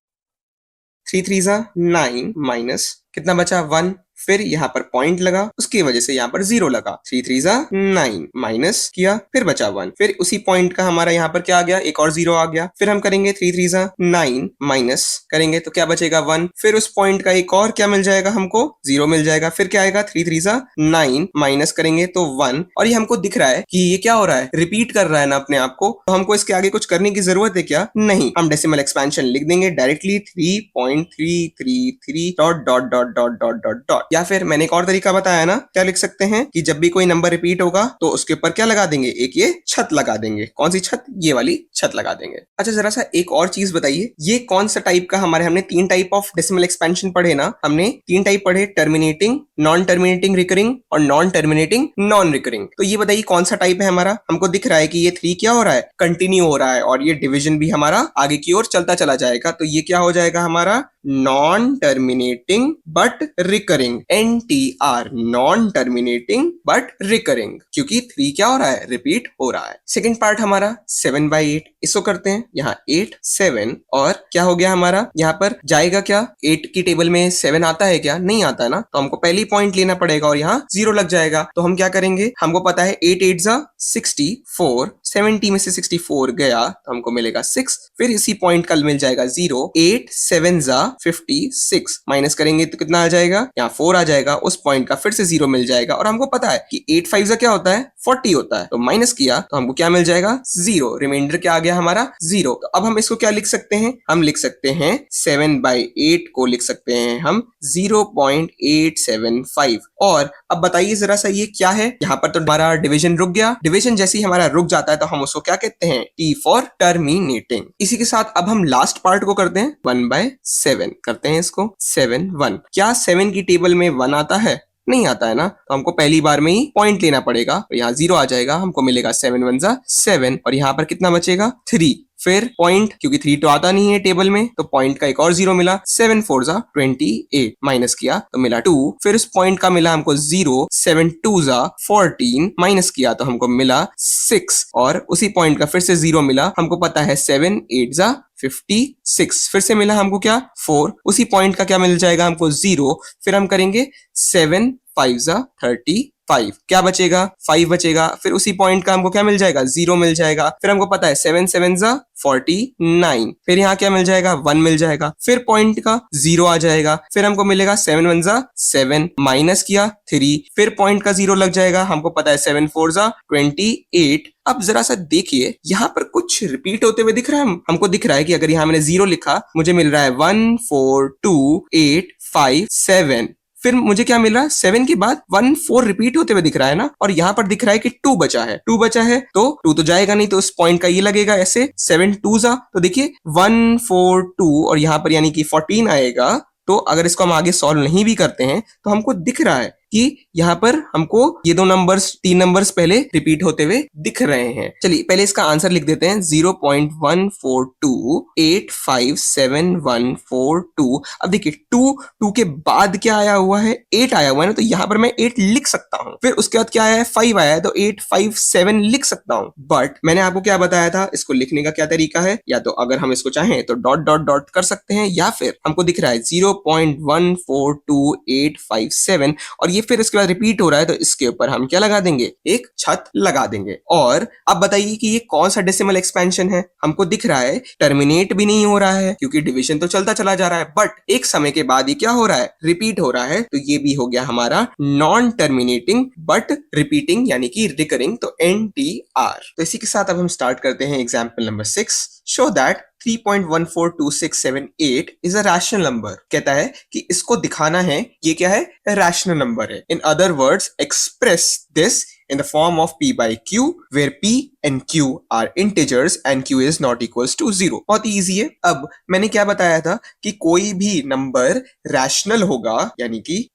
Speaker 2: 3 3 9 माइनस कितना बचा 1, फिर यहाँ पर पॉइंट लगा, उसकी वजह से यहाँ पर 0 लगा। 3 3 9 माइनस किया, फिर बचा 1, फिर उसी पॉइंट का हमारा यहाँ पर क्या आ गया, एक और 0 आ गया। फिर हम करेंगे 3 3 9 माइनस करेंगे तो क्या बचेगा 1, फिर उस पॉइंट का एक और क्या मिल जाएगा, हमको 0 मिल जाएगा। फिर क्या आएगा 3 3 9 माइनस करेंगे तो 1। और ये हमको दिख रहा है कि ये क्या हो रहा है, रिपीट कर रहा है ना अपने आप को। तो हमको इसके आगे कुछ करने की जरूरत है क्या, नहीं। हम डेसिमल एक्सपेंशन लिख देंगे directly 3.333 dot dot dot dot dot dot dot. या फिर मैंने एक और तरीका बताया ना, क्या लिख सकते हैं कि जब भी कोई नंबर रिपीट होगा तो उसके ऊपर क्या लगा देंगे, एक ये छत लगा देंगे। कौन सी छत? ये वाली छत लगा देंगे। अच्छा जरा सा एक और चीज बताइए, ये कौन सा टाइप का हमने 3 टाइप ऑफ डेसिमल एक्सपेंशन पढ़े ना, हमने 3 टाइप पढ़े, टर्मिनेटिंग, नॉन टर्मिनेटिंग रिकरिंग और नॉन टर्मिनेटिंग नॉन रिकरिंग। तो ये बताइए कौन सा टाइप है हमारा? हमको दिख रहा है कि ये 3 क्या हो रहा है, कंटिन्यू हो रहा है, और ये डिवीजन भी हमारा आगे की ओर चलता चला जाएगा। तो ये क्या हो जाएगा हमारा, non terminating but recurring, NTR, non terminating but recurring, क्योंकि 3 क्या हो रहा है, रिपीट हो रहा है। सेकंड पार्ट हमारा 7/8, इसको करते हैं। यहाँ 8 7 और क्या हो गया हमारा, यहाँ पर जाएगा क्या, 8 की टेबल में 7 आता है क्या? नहीं आता है ना, तो हमको पहली पॉइंट लेना पड़ेगा और यहाँ 0 लग जाएगा। तो हम क्या करेंगे, हमको पता है 8 8 जा 64, 70 में से 64 गया तो हमको मिलेगा 6, फिर इसी पॉइंट का मिल जाएगा 0, 8 7 जा 56, माइनस करेंगे तो कितना आ जाएगा, यहाँ 4 आ जाएगा, उस पॉइंट का फिर से 0 मिल जाएगा। और हमको पता है कि 8 5 जा क्या होता है, 40 होता है, तो माइनस किया तो हमको क्या मिल जाएगा, 0, रिमाइंडर क्या आ गया हमारा, 0। तो अब हम इसको क्या लिख सकते हैं, हम लिख सकते हैं 7/8 को लिख सकते हैं हम 0.875। और अब बताइए जरा सा ये क्या है, यहाँ पर तो हमारा डिवीजन रुक गया। डिवीजन जैसे ही हमारा रुक जाता है तो हम उसको क्या कहते हैं, T फॉर टर्मिनेटिंग। इसी के साथ अब हम लास्ट पार्ट को करते हैं, 1/7 करते हैं इसको, 7 1। क्या 7 की टेबल में 1 आता है? नहीं आता है ना, तो हमको पहली बार में ही पॉइंट लेना पड़ेगा। तो यहाँ 0 आ जाएगा, हमको मिलेगा 7 1 जा 7, और यहाँ पर कितना बचेगा, 3, फिर पॉइंट, क्योंकि 3 तो आता नहीं है टेबल में, तो पॉइंट का एक और 0 मिला, 7 4 जा 28, माइनस किया तो मिला 2, फिर उस पॉइंट का मिला हमको 0, 7 2 जा 14, माइनस किया तो हमको मिला 6, और उसी पॉइंट का फिर से 0 मिला, हमको पता है 7 8 जा 56, फिर से मिला हमको क्या, 4, उसी पॉइंट का क्या मिल जाएगा हमको, 0, फिर हम करेंगे 7 5 जा 35, क्या बचेगा, 5 बचेगा, फिर उसी पॉइंट का हमको क्या मिल जाएगा, 0 मिल जाएगा, फिर हमको पता है 7 7 जा 49, फिर यहाँ क्या मिल जाएगा, 1 मिल जाएगा, फिर पॉइंट का 0 आ जाएगा, फिर हमको मिलेगा 7 1 जा 7, माइनस किया 3, फिर पॉइंट का 0 लग जाएगा, हमको पता है 7 4 जा 28। अब जरा सा देखिए, यहाँ पर कुछ रिपीट होते हुए दिख रहा है, हमको दिख रहा है कि अगर यहाँ मैंने 0 लिखा, मुझे मिल रहा है 1 4 2 8 5 7, फिर मुझे क्या मिल रहा है, 7 के बाद 1 4 रिपीट होते हुए दिख रहा है ना, और यहाँ पर दिख रहा है कि 2 बचा है, 2 बचा है तो 2 तो जाएगा नहीं, तो उस पॉइंट का ये लगेगा ऐसे, 7 2 जा, तो देखिए 1 4 2 और यहाँ पर यानी कि 14 आएगा। तो अगर इसको हम आगे सॉल्व नहीं भी करते हैं तो हमको दिख रहा है कि यहाँ पर हमको ये 3 नंबर्स पहले रिपीट होते हुए दिख रहे हैं। चलिए पहले इसका आंसर लिख देते हैं, 0.142857142। अब देखिए 2 के बाद क्या आया हुआ है, 8 आया हुआ है ना, तो यहाँ पर मैं 8 लिख सकता हूँ, फिर उसके बाद क्या आया है, 5 आया है, तो 8 5 7 लिख सकता हूँ। बट मैंने आपको क्या बताया था, इसको लिखने का क्या तरीका है, या तो अगर हम इसको चाहें तो डॉट डॉट डॉट कर सकते हैं, या फिर हमको दिख रहा है 0.142857, और ये फिर इसके बाद रिपीट हो रहा है, तो इसके ऊपर हम क्या लगा देंगे, एक छत लगा देंगे। और अब बताइए कि ये कौन सा डेसिमल एक्सपेंशन है, हमको दिख रहा है टर्मिनेट भी नहीं हो रहा है, क्योंकि डिवीजन तो चलता चला जा रहा है, बट एक समय के बाद ये क्या हो रहा है, रिपीट हो रहा है, तो ये भी हो गया हमारा नॉन टर्मिनेटिंग बट रिपीटिंग यानी कि रिकरिंग, तो NTR। तो इसी के साथ अब हम स्टार्ट करते हैं example number 6। Show that 3.142678 is a rational number. कहता है कि इसको दिखाना है ये क्या है, रैशनल नंबर है। In other words express this in the form of p by q where p and q are integers and q is not equals to 0। बहुत इजी है। अब मैंने क्या बताया था कि कोई भी नंबर रैशनल होगा यानी कि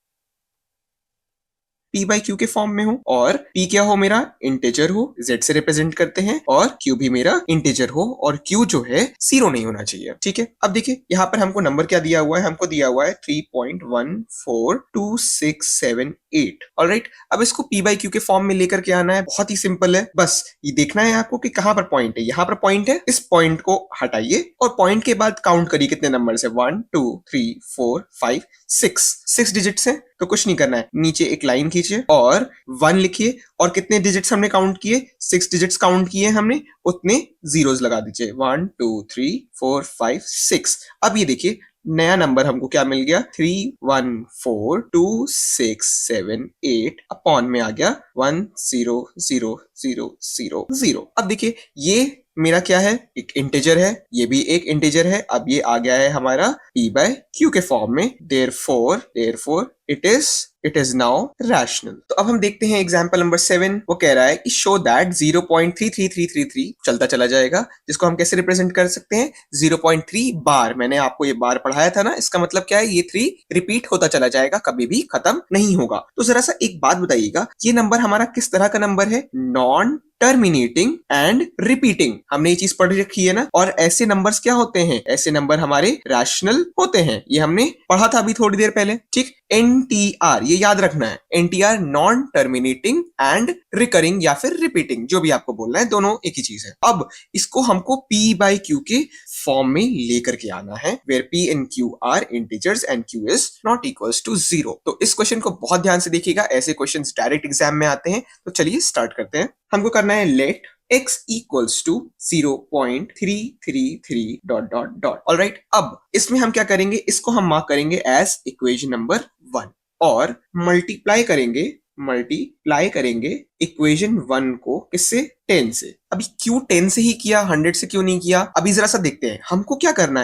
Speaker 2: p बाई क्यू के फॉर्म में हो, और p क्या हो, मेरा इंटीजर हो, z से रिप्रेजेंट करते हैं, और q भी मेरा इंटीजर हो, और q जो है 0 नहीं होना चाहिए। ठीक है, अब देखिए यहाँ पर हमको नंबर क्या दिया हुआ है, हमको दिया हुआ है 3.142678। ऑलराइट, अब इसको p बाई क्यू के फॉर्म में लेकर के आना है, बहुत ही सिंपल है, बस ये देखना है आपको कि कहाँ पर पॉइंट है। यहाँ पर पॉइंट है, इस पॉइंट को हटाइए और पॉइंट के बाद काउंट करिए कितने नंबर है, 1 2 3 4 5 6 डिजिट्स है, तो कुछ नहीं करना है, नीचे एक लाइन खींचिए और 1 लिखिए, और कितने डिजिट्स हमने काउंट किए, 6 डिजिट्स काउंट किए हमने, उतने जीरोस लगा दीजिए, 1 2 3 4 5 6। अब ये देखिए नया नंबर हमको क्या मिल गया, 3142678 अपॉन में आ गया 1000000। अब देखिए ये मेरा क्या है, एक इंटीजर है, ये भी एक इंटीजर है। अब ये आ गया है हमारा p by q के फॉर्म में, therefore it is now rational। तो अब हम देखते हैं एग्जांपल नंबर 7। वो कह रहा है कि शो दैट 0.33333 चलता चला जाएगा, जिसको हम कैसे रिप्रेजेंट कर सकते हैं, 0.3 बार। मैंने आपको ये बार पढ़ाया था ना, इसका मतलब क्या है, ये 3 रिपीट होता चला जाएगा, कभी भी खत्म नहीं होगा। तो जरा सा एक बात बताइएगा, ये नंबर हमारा किस तरह का नंबर है, नॉन टर्मिनेटिंग एंड रिपीटिंग। हमने ये चीज पढ़ रखी है ना। और ऐसे नंबर्स क्या होते हैं, ऐसे नंबर हमारे रैशनल होते हैं, ये हमने पढ़ा था अभी थोड़ी देर पहले। ठीक, NTR ये याद रखना है, NTR non terminating and recurring या फिर रिपीटिंग, जो भी आपको बोलना है, दोनों एक ही चीज है। अब इसको हमको P by Q के फॉर्म में लेकर के आना है, where P and Q are integers and Q is not equals to 0। तो इस क्वेश्चन को बहुत ध्यान से देखिएगा, ऐसे क्वेश्चंस डायरेक्ट एग्जाम में आते हैं। तो चलिए स्टार्ट करते हैं। हमको करना है let x equals to 0.333 dot dot dot. Alright, अब इसमें हम क्या करेंगे, इसको हम मार्क करेंगे एज इक्वेशन नंबर 1 और मल्टीप्लाई करेंगे इक्वेशन 1 को किससे, 10 से। अभी क्यों 10 से ही किया, 100 से क्यों नहीं किया, अभी जरा सा देखते हैं। हमको क्या करना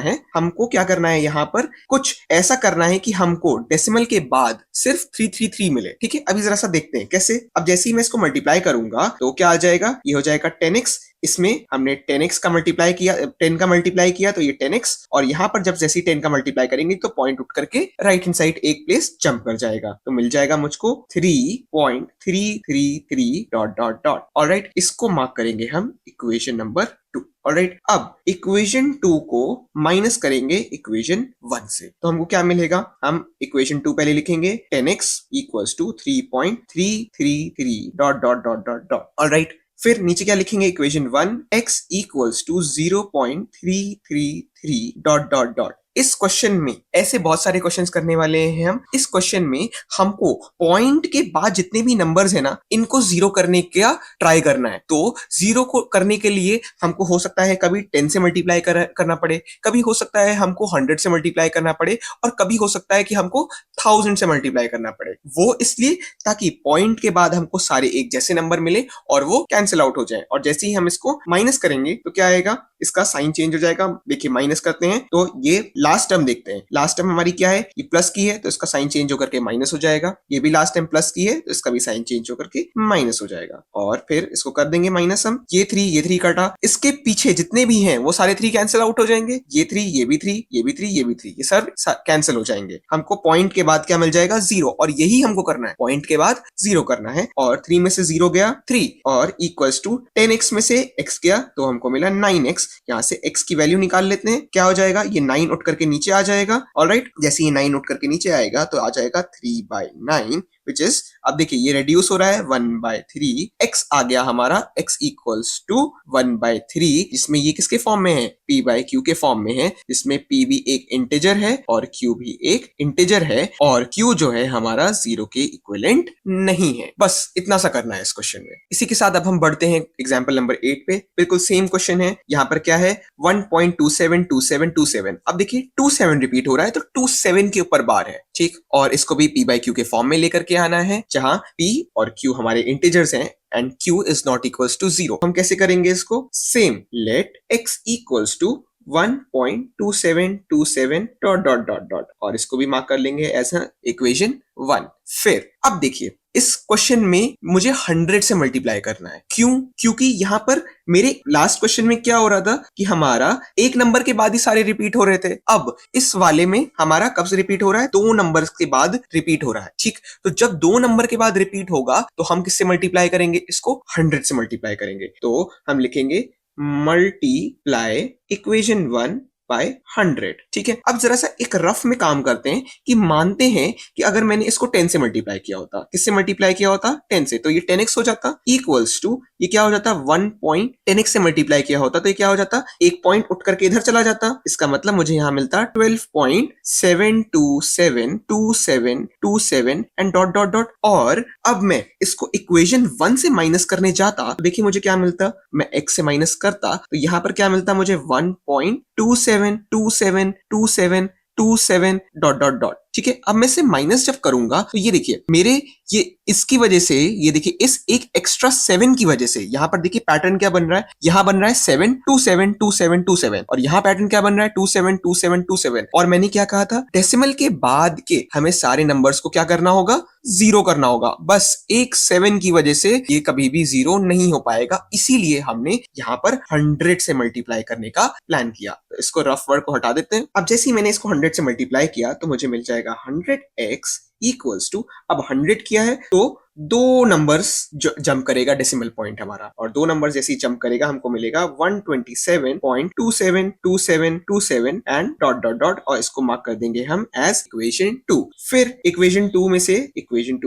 Speaker 2: है यहाँ पर कुछ ऐसा करना है कि हमको डेसिमल के बाद सिर्फ 333 मिले। ठीक है, अभी जरा सा देखते हैं कैसे। अब जैसे ही मैं इसको मल्टीप्लाई करूंगा तो क्या आ जाएगा, ये हो जाएगा 10x। इसमें हमने 10x का मल्टीप्लाई किया, 10 का मल्टीप्लाई किया तो ये 10x, और यहाँ पर जब जैसे ही 10 का मल्टीप्लाई करेंगे तो पॉइंट उठ करके राइट हैंड साइड एक प्लेस जंप कर जाएगा, तो मिल जाएगा मुझको 3.333 डॉट डॉट डॉट। ऑलराइट, इसको मार्क करेंगे हम इक्वेशन नंबर 2। ऑलराइट, अब इक्वेशन 2 को माइनस करेंगे इक्वेशन 1 से, तो हमको क्या मिलेगा, हम इक्वेशन 2 पहले लिखेंगे 10x equals to 3.333 dot dot dot dot dot. Alright, फिर नीचे क्या लिखेंगे, equation 1 x equals to 0.333 dot dot dot. इस क्वेश्चन में ऐसे बहुत सारे क्वेश्चंस करने वाले हैं हम। इस क्वेश्चन में हमको पॉइंट के बाद जितने भी नंबर्स है ना, इनको जीरो करने का ट्राई करना है। तो जीरो को करने के लिए हमको हो सकता है कभी 10 से मल्टीप्लाई करना पड़े, कभी हो सकता है हमको 100 से मल्टीप्लाई करना पड़े, और कभी हो सकता है कि हमको 1000 से मल्टीप्लाई करना पड़े। वो इसलिए ताकि पॉइंट के बाद हमको सारे एक जैसे नंबर मिले और वो कैंसिल आउट हो जाए। और जैसे ही हम इसको माइनस करेंगे तो क्या आएगा, इसका साइन चेंज हो जाएगा। देखिए माइनस करते हैं तो ये लास्ट टर्म देखते हैं, लास्ट टर्म हमारी क्या है, ये प्लस की है तो इसका साइन चेंज होकर के माइनस हो जाएगा। ये भी लास्ट टाइम प्लस की है तो इसका भी साइन चेंज होकर के माइनस हो जाएगा। और फिर इसको कर देंगे माइनस हम, ये 3 कटा, इसके पीछे जितने भी हैं वो सारे 3 कैंसिल आउट हो जाएंगे। ये 3, ये भी 3, ये भी 3, ये भी 3, ये सब कैंसिल हो जाएंगे। हमको पॉइंट के बाद क्या मिल जाएगा, 0। और यही हमको करना है, पॉइंट के बाद 0 करना है। और 3 में से 0 गया 3, और इक्वल्स टू 10x में से x गया तो हमको मिला 9x। यहाँ से x की वैल्यू निकाल लेते हैं, क्या हो जाएगा, ये 9 उठ करके नीचे आ जाएगा। ऑलराइट, जैसे ये 9 उठ करके नीचे आएगा तो आ जाएगा 3/9, विच इज, अब देखिए ये रेड्यूस हो रहा है 1/3। x आ गया हमारा, x इक्वल्स टू 1/3, जिसमें ये किसके फॉर्म में है, p by q के फॉर्म में है, जिसमें p भी एक इंटीजर है और q भी एक इंटीजर है, और q जो है हमारा 0 के इक्विवेलेंट नहीं है। बस इतना सा करना है इस क्वेश्चन में। इसी के साथ अब हम बढ़ते हैं एग्जाम्पल नंबर 8 पे। बिल्कुल सेम क्वेश्चन है, यहाँ पर क्या है 1.272727। अब देखिए 27 रिपीट हो रहा है तो 27 के ऊपर बार है। ठीक, और इसको भी p by q के फॉर्म में लेकर के आना है, जहां p और q हमारे इंटीजर्स हैं and q is not equals to 0। हम कैसे करेंगे इसको, same, let x equals to 1.2727 dot dot dot dot, और इसको भी मार्क कर लेंगे एज इक्वेशन 1। फिर अब देखिए इस क्वेश्चन में मुझे 100 से मल्टीप्लाई करना है। क्यों, क्योंकि यहाँ पर मेरे लास्ट क्वेश्चन में क्या हो रहा था कि हमारा एक नंबर के बाद ही सारे रिपीट हो रहे थे। अब इस वाले में हमारा कब से रिपीट हो रहा है, 2 नंबर के बाद रिपीट हो रहा है। ठीक, तो जब 2 नंबर के बाद रिपीट होगा तो हम किससे मल्टीप्लाई करेंगे, इसको 100 से मल्टीप्लाई करेंगे। तो हम लिखेंगे मल्टीप्लाई इक्वेशन 1 बाय 100। ठीक है, अब जरा सा एक रफ में काम करते हैं कि मानते हैं कि अगर मैंने इसको 10 से मल्टीप्लाई किया होता, किससे मल्टीप्लाई किया होता, 10 से, तो ये 10x हो जाता, इक्वल्स टू ये क्या हो जाता, 1.10x से मल्टीप्लाई किया होता तो ये क्या हो जाता, एक पॉइंट उठ करके इधर चला जाता। इसका मतलब मुझे यहाँ मिलता 12.72727 एंड डॉट डॉट डॉट। और अब मैं इसको इक्वेशन 1 से माइनस करने जाता तो देखिए मुझे क्या मिलता, मैं x से माइनस करता तो यहाँ पर क्या मिलता मुझे 1.272727 डॉट डॉट डॉट। ठीक है, अब मैं से माइनस जब करूंगा तो ये देखिए मेरे ये इसकी वजह से, ये देखिए इस एक एक्स्ट्रा 7 की वजह से यहाँ पर देखिए पैटर्न क्या बन रहा है, यहाँ बन रहा है 7 2 7 2 7 2 7 और यहाँ पैटर्न क्या बन रहा है 2 7 2 7 2 7। और मैंने क्या कहा था, डेसिमल के बाद के हमें सारे नंबर्स को क्या करना होगा, जीरो करना होगा। बस एक 7 की वजह से ये कभी भी जीरो नहीं हो पाएगा, इसीलिए हमने यहाँ पर 100 से मल्टीप्लाई करने का प्लान किया। तो इसको रफ वर्ड को हटा देते हैं। अब जैसे ही मैंने इसको 100 से मल्टीप्लाई किया तो मुझे मिल जाएगा 100x इक्वल्स टू, अब 100 किया है तो दो नंबर्स जंप करेगा डेसिमल पॉइंट हमारा, और दो नंबर जैसे ही जंप करेगा हमको मिलेगा 127.272727 एंड डॉट डॉट डॉट, और इसको मार्क कर देंगे हम एज इक्वेशन 2। फिर इक्वेशन 2 में से इक्वेशन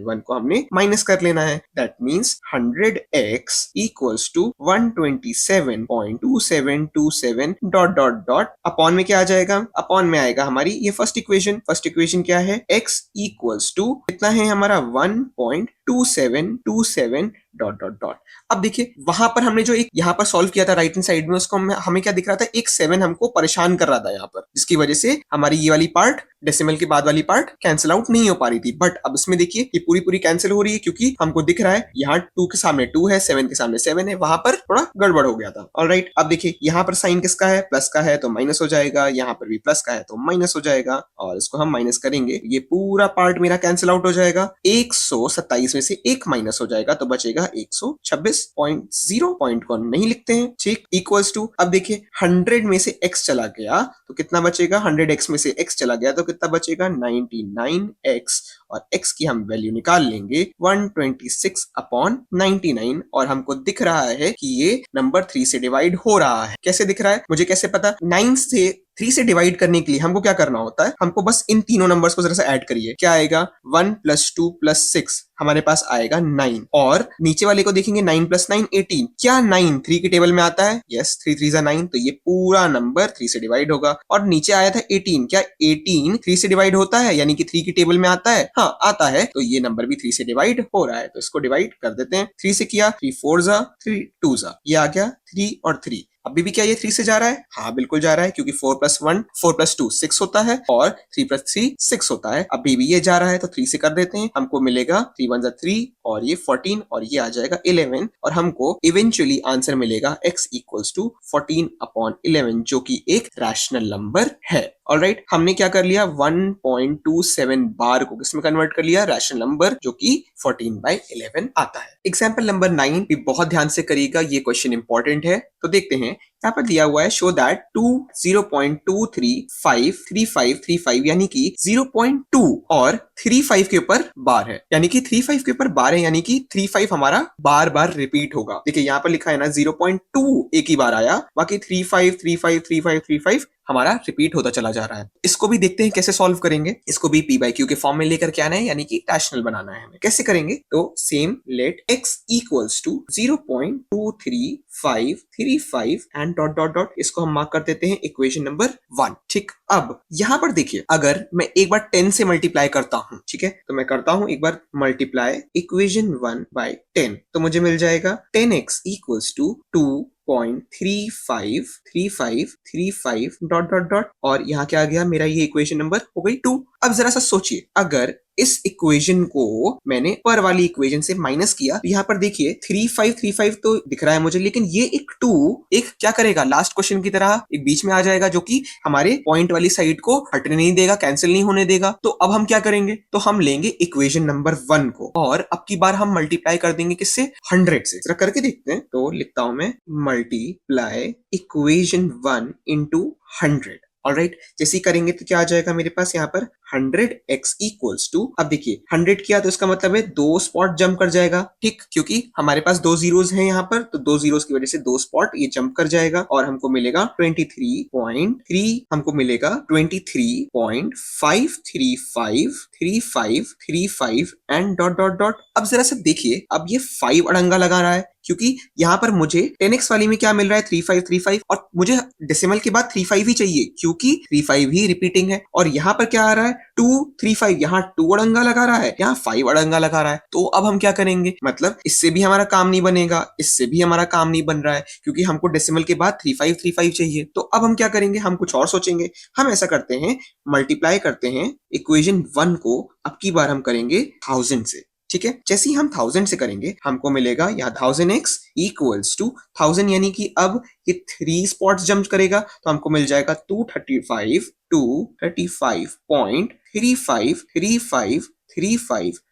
Speaker 2: 1 को हमने माइनस कर लेना है। That means 100x equals to 127.2727 dot dot dot, upon में क्या आ जाएगा, अपॉन में आएगा हमारी ये फर्स्ट इक्वेशन क्या है, x इक्वल्स टू कितना है हमारा 1.2727 डॉट डॉट डॉट। अब देखिए वहां पर हमने जो एक यहाँ पर सॉल्व किया था राइट हैंड साइड में, उसको हमें क्या दिख रहा था, एक 7 हमको परेशान कर रहा था यहाँ पर, जिसकी वजह से हमारी ये वाली पार्ट डेसिमल के बाद वाली पार्ट कैंसिल आउट नहीं हो पा रही थी। बट अब इसमें देखिए ये पूरी कैंसिल हो रही है, क्योंकि हमको दिख रहा है यहाँ 2 के सामने 2 है, 7 के सामने 7 है, वहां पर थोड़ा गड़बड़ हो गया था। ऑलराइट, अब देखिए यहाँ पर साइन किसका है, प्लस का है तो माइनस हो जाएगा, यहाँ पर भी प्लस का है तो माइनस हो जाएगा, और इसको हम माइनस करेंगे, ये पूरा पार्ट मेरा कैंसिल आउट हो जाएगा। 127 में से एक माइनस हो जाएगा तो बचेगा 126.0, पॉइंट को नहीं लिखते हैं, ठीक, इक्वल्स टू, अब देखिए 100 में से x चला गया तो कितना बचेगा, 100x में से x चला गया तो कितना बचेगा 99x, और x की हम वैल्यू निकाल लेंगे 126/99, और हमको दिख रहा है कि ये नंबर 3 से डिवाइड हो रहा है। कैसे दिख रहा है, मुझे कैसे पता, 9 से 3 से डिवाइड करने के लिए हमको क्या करना होता है, हमको बस इन तीनों नंबर्स को जरा सा ऐड करिए, क्या आएगा 1 + 2 + 6, हमारे पास आएगा 9, और नीचे वाले को देखेंगे 9 + 9 18, क्या 9 3 के टेबल में आता है, यस 3 3 = 9, तो ये पूरा नंबर 3 से डिवाइड होगा। और नीचे आया था 18, क्या 18 3 से डिवाइड होता है, यानी कि 3 के टेबल में आता है, हाँ आता है, तो ये नंबर भी 3 से डिवाइड हो रहा है, तो इसको डिवाइड कर देते हैं। 3 से किया, 3 4 ज़ा 3 2 ज़ा, ये आ गया 3 और 3। अभी भी क्या ये 3 से जा रहा है, हाँ बिल्कुल जा रहा है, क्योंकि 4 + 2 6 होता है और 3 + 3 6 होता है। अभी भी ये जा रहा है तो 3 से कर देते हैं, हमको मिलेगा 3 1 = 3 और ये 14 और ये आ जाएगा 11, और हमको इवेंचुअली आंसर मिलेगा x इक्वल्स टू 14/11, जो कि एक रैशनल नंबर है। ऑलराइट, हमने क्या कर लिया, 1.27 बार को किसमें कन्वर्ट कर लिया, रैशनल नंबर, जो कि 14/11 आता है। एग्जाम्पल नंबर 9 भी बहुत ध्यान से करिएगा, ये क्वेश्चन इंपॉर्टेंट है, तो देखते हैं। यहाँ पर दिया हुआ है शो दैट 0.233535, यानी कि 0.2 और 35 के ऊपर बार है, यानी कि 35 के ऊपर बार है, यानी कि 35 हमारा बार बार रिपीट होगा। देखिए यहाँ पर लिखा है ना 0.2 एक ही बार आया, बाकी 35 35 35 35 हमारा रिपीट होता चला जा रहा है। इसको भी देखते हैं कैसे सॉल्व करेंगे, इसको भी p/q के फॉर्म में लेकर के आना है, यानी कि रैशनल बनाना है हमें। कैसे करेंगे, तो same let x equals to 0.23535 and dot dot dot, इसको हम मार्क कर देते हैं इक्वेशन नंबर 1। ठीक, अब यहाँ पर देखिए अगर मैं एक बार 10 से मल्टीप्लाई करता हूँ, ठीक है, तो मैं करता हूँ एक बार मल्टीप्लाई इक्वेशन 1 by 10, तो मुझे मिल जाएगा 10x equals to 2.353535 dot dot dot, और यहाँ क्या आ गया, मेरा ये इक्वेशन नंबर हो गई 2। अब जरा सा सोचिए, अगर इस इक्वेशन को मैंने पर वाली इक्वेशन से माइनस किया, तो यहाँ पर देखिए 3535 तो दिख रहा है मुझे, लेकिन ये एक 2 एक क्या करेगा, लास्ट क्वेश्चन की तरह एक बीच में आ जाएगा, जो कि हमारे पॉइंट वाली साइड को हटने नहीं देगा, कैंसिल नहीं होने देगा। तो अब हम क्या करेंगे, तो हम लेंगे इक्वेशन नंबर 1 को, और अब की बार हम मल्टीप्लाई कर देंगे किससे, 100 से। जरा करके देखते हैं, तो लिखता हूं मैं मल्टीप्लाई इक्वेशन 1 into 100। ऑलराइट, जैसे ही करेंगे तो क्या आ जाएगा मेरे पास यहाँ पर 100x इक्वल्स टू, अब देखिए 100 किया तो इसका मतलब है 2 स्पॉट जंप कर जाएगा, ठीक, क्योंकि हमारे पास 2 जीरोस हैं यहाँ पर, तो 2 जीरोस की वजह से 2 स्पॉट ये जंप कर जाएगा, और हमको मिलेगा 23.3, हमको मिलेगा 23.5353535 एंड डॉट डॉट डॉट। अब जरा से देखिए, अब ये 5 अड़ंगा लगा रहा है, क्योंकि यहाँ पर मुझे 10x वाली में क्या मिल रहा है 3535 और मुझे डेसिमल के बाद 35 ही चाहिए क्योंकि 35 ही रिपीटिंग है और यहाँ पर क्या आ रहा है 235 यहाँ 2 अड़ंगा लगा रहा है यहाँ 5 अड़ंगा लगा रहा है। तो अब हम क्या करेंगे मतलब इससे भी हमारा काम नहीं बनेगा इससे भी हमारा काम नहीं बन रहा है क्योंकि हमको डेसिमल के बाद 3535 चाहिए। तो अब हम क्या करेंगे हम कुछ और सोचेंगे। हम ऐसा करते हैं मल्टीप्लाई करते हैं इक्वेशन 1 को अब की बार हम करेंगे 1000 से। ठीक है जैसे ही हम 1000 से करेंगे हमको मिलेगा यहाँ 1000x इक्वल्स टू 1000 यानी कि अब ये 3 स्पॉट्स जंप करेगा तो हमको मिल जाएगा 235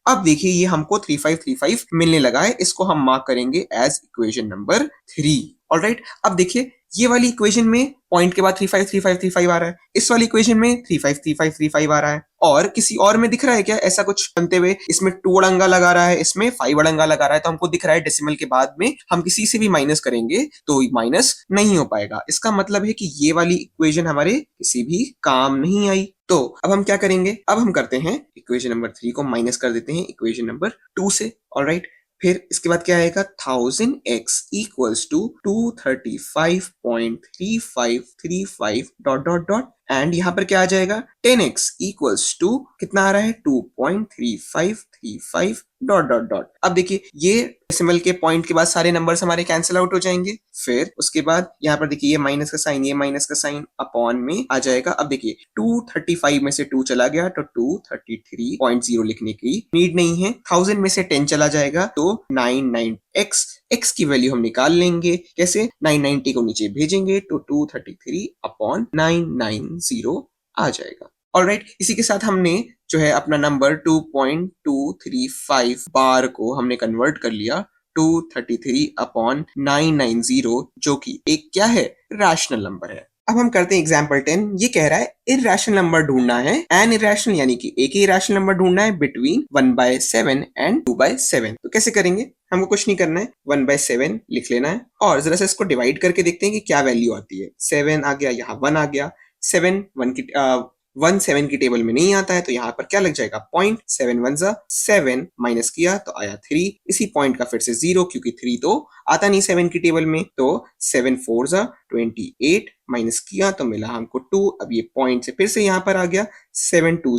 Speaker 2: अब देखिए ये हमको 3535 मिलने लगा है इसको हम मार्क करेंगे एज इक्वेशन नंबर 3। ऑलराइट अब देखिए ये वाली इक्वेशन में पॉइंट के बाद 353535 आ रहा है इस वाली इक्वेशन में 353535 आ रहा है और किसी और में दिख रहा है क्या ऐसा कुछ बनते हुए इसमें 2 अड़ंगा लगा रहा है इसमें 5 अड़ंगा लगा रहा है तो हमको दिख रहा है डेसिमल के बाद में हम किसी से भी माइनस करेंगे तो माइनस नहीं हो पाएगा। इसका मतलब है कि ये वाली इक्वेशन हमारे किसी भी काम नहीं आई। तो अब हम क्या करेंगे अब हम करते हैं इक्वेशन नंबर 3 को माइनस कर देते हैं इक्वेशन नंबर 2 से। ऑलराइट फिर इसके बाद क्या आएगा 1000x equals to 235.3535 dot dot dot and यहाँ पर क्या आ जाएगा 10x इक्वल्स टू कितना आ रहा है 2.3535 डॉट डॉट डॉट। अब देखिए ये डेसिमल के पॉइंट के बाद सारे नंबर्स हमारे कैंसिल आउट हो जाएंगे। फिर उसके बाद यहाँ पर देखिए ये माइनस का साइन ये माइनस का साइन अपॉन में आ जाएगा। अब देखिए 235 में से 2 चला गया तो 233.0 लिखने की नीड नहीं है। 1000 में से 10 चला जाएगा तो 99x की वैल्यू हम निकाल लेंगे। कैसे 990 को नीचे भेजेंगे तो 233/990 आ जाएगा। ऑलराइट इसी के साथ हमने जो है अपना नंबर 2.235 बार को हमने कन्वर्ट कर लिया 233/990 जो कि एक क्या है रैशनल नंबर है। अब हम करते हैं एग्जाम्पल 10। ये कह रहा है इरैशनल नंबर ढूंढना है एन इरैशनल यानी कि एक ही इरैशनल नंबर ढूंढना है बिटवीन 1/7 एंड 2/7। तो कैसे करेंगे हमको कुछ नहीं करना है 1/7 लिख लेना है और जरा सा इसको डिवाइड करके देखते हैं कि क्या वैल्यू आती है। 7 आ गया यहाँ 1 आ गया 1 7 की टेबल में नहीं आता है तो यहाँ पर क्या लग जाएगा पॉइंट 7 1 7 माइनस किया तो आया 3 इसी पॉइंट का फिर से 0 क्योंकि 3 तो आता नहीं 7 की टेबल में तो 7 4 28 माइनस किया तो मिला हमको 2। अब ये पॉइंट से फिर से यहाँ पर आ गया 7 2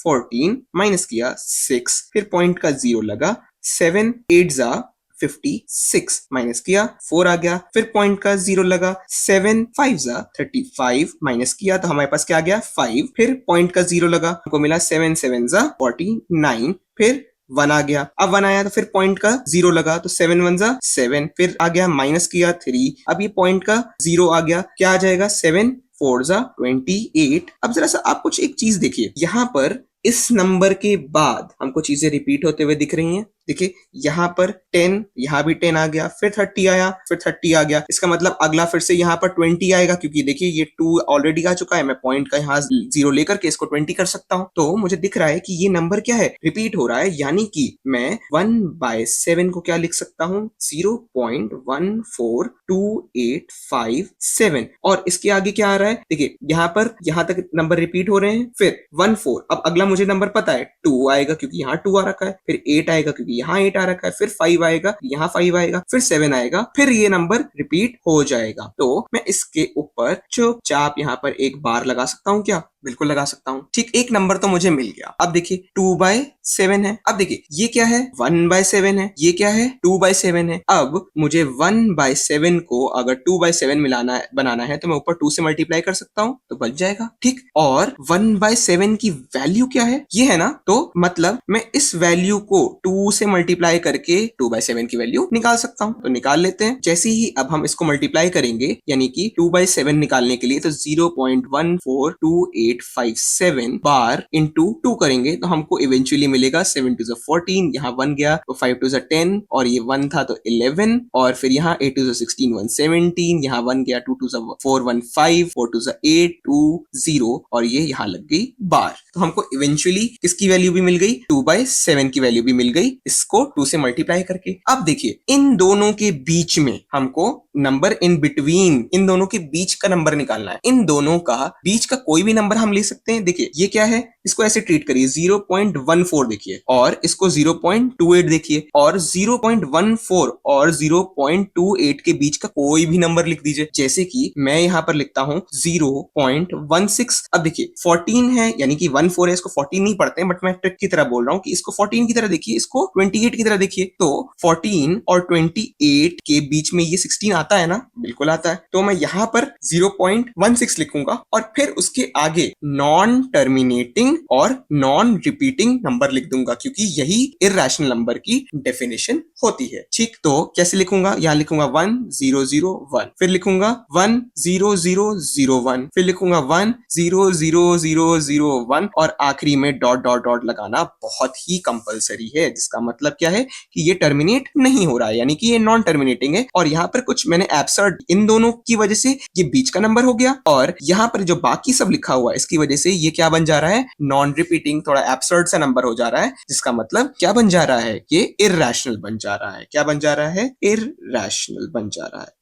Speaker 2: 14 माइनस किया 6 फिर पॉइंट का 0 लगा 7 8 56 माइनस किया 4 आ गया फिर पॉइंट का 0 लगा 7 5 35 माइनस किया तो हमारे पास क्या आ गया 5 फिर पॉइंट का 0 लगा हमको मिला 7 7 49 फिर 1 आ गया। अब 1 आया तो फिर पॉइंट का 0 लगा तो 7 1 7 फिर आ गया माइनस किया 3 अब ये पॉइंट का 0 आ गया क्या आ जाएगा 7 4 28। अब जरा सा आप कुछ एक चीज देखिए यहाँ पर इस नंबर के बाद हमको चीजें रिपीट होते हुए दिख रही हैं। देखिए यहाँ पर 10 यहाँ भी 10 आ गया फिर 30 आया फिर 30 आ गया इसका मतलब अगला फिर से यहाँ पर 20 आएगा क्योंकि देखिए ये 2 ऑलरेडी आ चुका है मैं पॉइंट का यहाँ 0 लेकर के इसको 20 कर सकता हूँ। तो मुझे दिख रहा है कि ये नंबर क्या है रिपीट हो रहा है यानी कि मैं 1/7 को क्या लिख सकता हूँ 0.14287 और इसके आगे क्या आ रहा है देखिए यहाँ पर यहाँ तक नंबर रिपीट हो रहे हैं फिर 14 अब अगला मुझे नंबर पता है 2 आएगा क्योंकि यहाँ 2 आ रखा है फिर 8 आएगा क्योंकि यहाँ 8 आ रखा है फिर 5 आएगा यहाँ 5 आएगा फिर 7 आएगा फिर ये नंबर रिपीट हो जाएगा। तो मैं इसके ऊपर चुपचाप यहाँ पर एक बार लगा सकता हूँ क्या बिल्कुल लगा सकता हूँ। ठीक एक नंबर तो मुझे मिल गया। अब देखिए 2/7 है अब देखिए ये क्या है 1/7 है ये क्या है 2/7 है। अब मुझे 1/7 को अगर 2/7 मिलाना है बनाना है तो मैं ऊपर 2 से मल्टीप्लाई कर सकता हूँ तो बच जाएगा। ठीक और 1/7 की वैल्यू क्या है ये है ना तो मतलब मैं इस वैल्यू को 2 से मल्टीप्लाई करके 2/7 की वैल्यू निकाल सकता हूँ तो निकाल लेते हैं। जैसे ही अब हम इसको मल्टीप्लाई करेंगे यानी कि 2/7 निकालने के लिए तो 0.142857 बार इंटू 2 करेंगे तो हमको इवेंचुअली मिलेगा 7 2 14 यहाँ 1 गया तो 5 2 10 और ये 1 था तो 11 और फिर यहाँ 8 2 16 117 यहाँ 1 गया 2 2 4 1 5 4 2 8 2 0 और ये यहाँ लग गई बार। तो हमको इवेंचुअली किसकी वैल्यू भी मिल गई 2/7 की वैल्यू भी मिल गई इसको 2 से मल्टीप्लाई करके। अब देखिए इन दोनों के बीच में हमको नंबर इन बिटवीन इन दोनों के बीच का नंबर निकालना है। इन दोनों का बीच का कोई भी नंबर हम ले सकते हैं, देखिए ये क्या है, इसको ऐसे ट्रीट करिए 0.14 देखिए, और इसको 0.28 देखिए, और 0.14 और 0.28 के बीच का कोई भी नंबर लिख दीजिए। जैसे कि मैं यहाँ पर लिखता हूँ 0.16। अब देखिए 14 है यानी कि 14 है, इसको 14 नहीं पढ़ते हैं, बट मैं ट्रिक की तरह बोल रहा हूँ कि इसको 14 की तरह देखिए, इसको 28 की तरह देखिए। तो 14 और 28 के बीच में ये 16 आता है ना, बिल्कुल आता है। तो मैं यहाँ पर 0.16 लिखूंगा और फिर उसके आगे नॉन टर्मिनेटिंग और नॉन रिपीटिंग नंबर लिख दूंगा, क्योंकि यही इर्रेशनल नंबर की डेफिनेशन होती है। ठीक, तो कैसे लिखूंगा, यहाँ लिखूंगा 1001, फिर लिखूंगा 10001, फिर लिखूंगा 10001, और आखिरी में डॉट डॉट डॉट लगाना बहुत ही कंपलसरी है, जिसका मतलब क्या है कि ये टर्मिनेट नहीं हो रहा है, यानी कि ये नॉन टर्मिनेटिंग है। और यहाँ पर कुछ मैंने एब्सर्ड इन दोनों की वजह से ये बीच का नंबर हो गया, और यहाँ पर जो बाकी सब लिखा हुआ है इसकी वजह से ये क्या बन जा रहा है, नॉन रिपीटिंग, थोड़ा एब्सर्ड सा नंबर हो जा रहा है, जिसका मतलब क्या बन जा रहा है, ये इर्रेशनल बन जा रहा है। क्या बन जा रहा है, इर्रेशनल बन जा रहा है।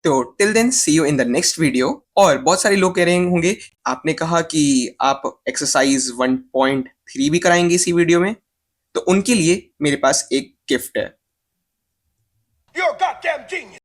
Speaker 2: तो till then see you in the next video. और बहुत सारे लोग कह रहे होंगे, आपने कहा कि आप एक्सरसाइज 1.3 भी कराएंगे इसी वीडियो में, तो उनके लिए मेरे पास एक गिफ्ट है।
Speaker 3: You're a goddamn genius.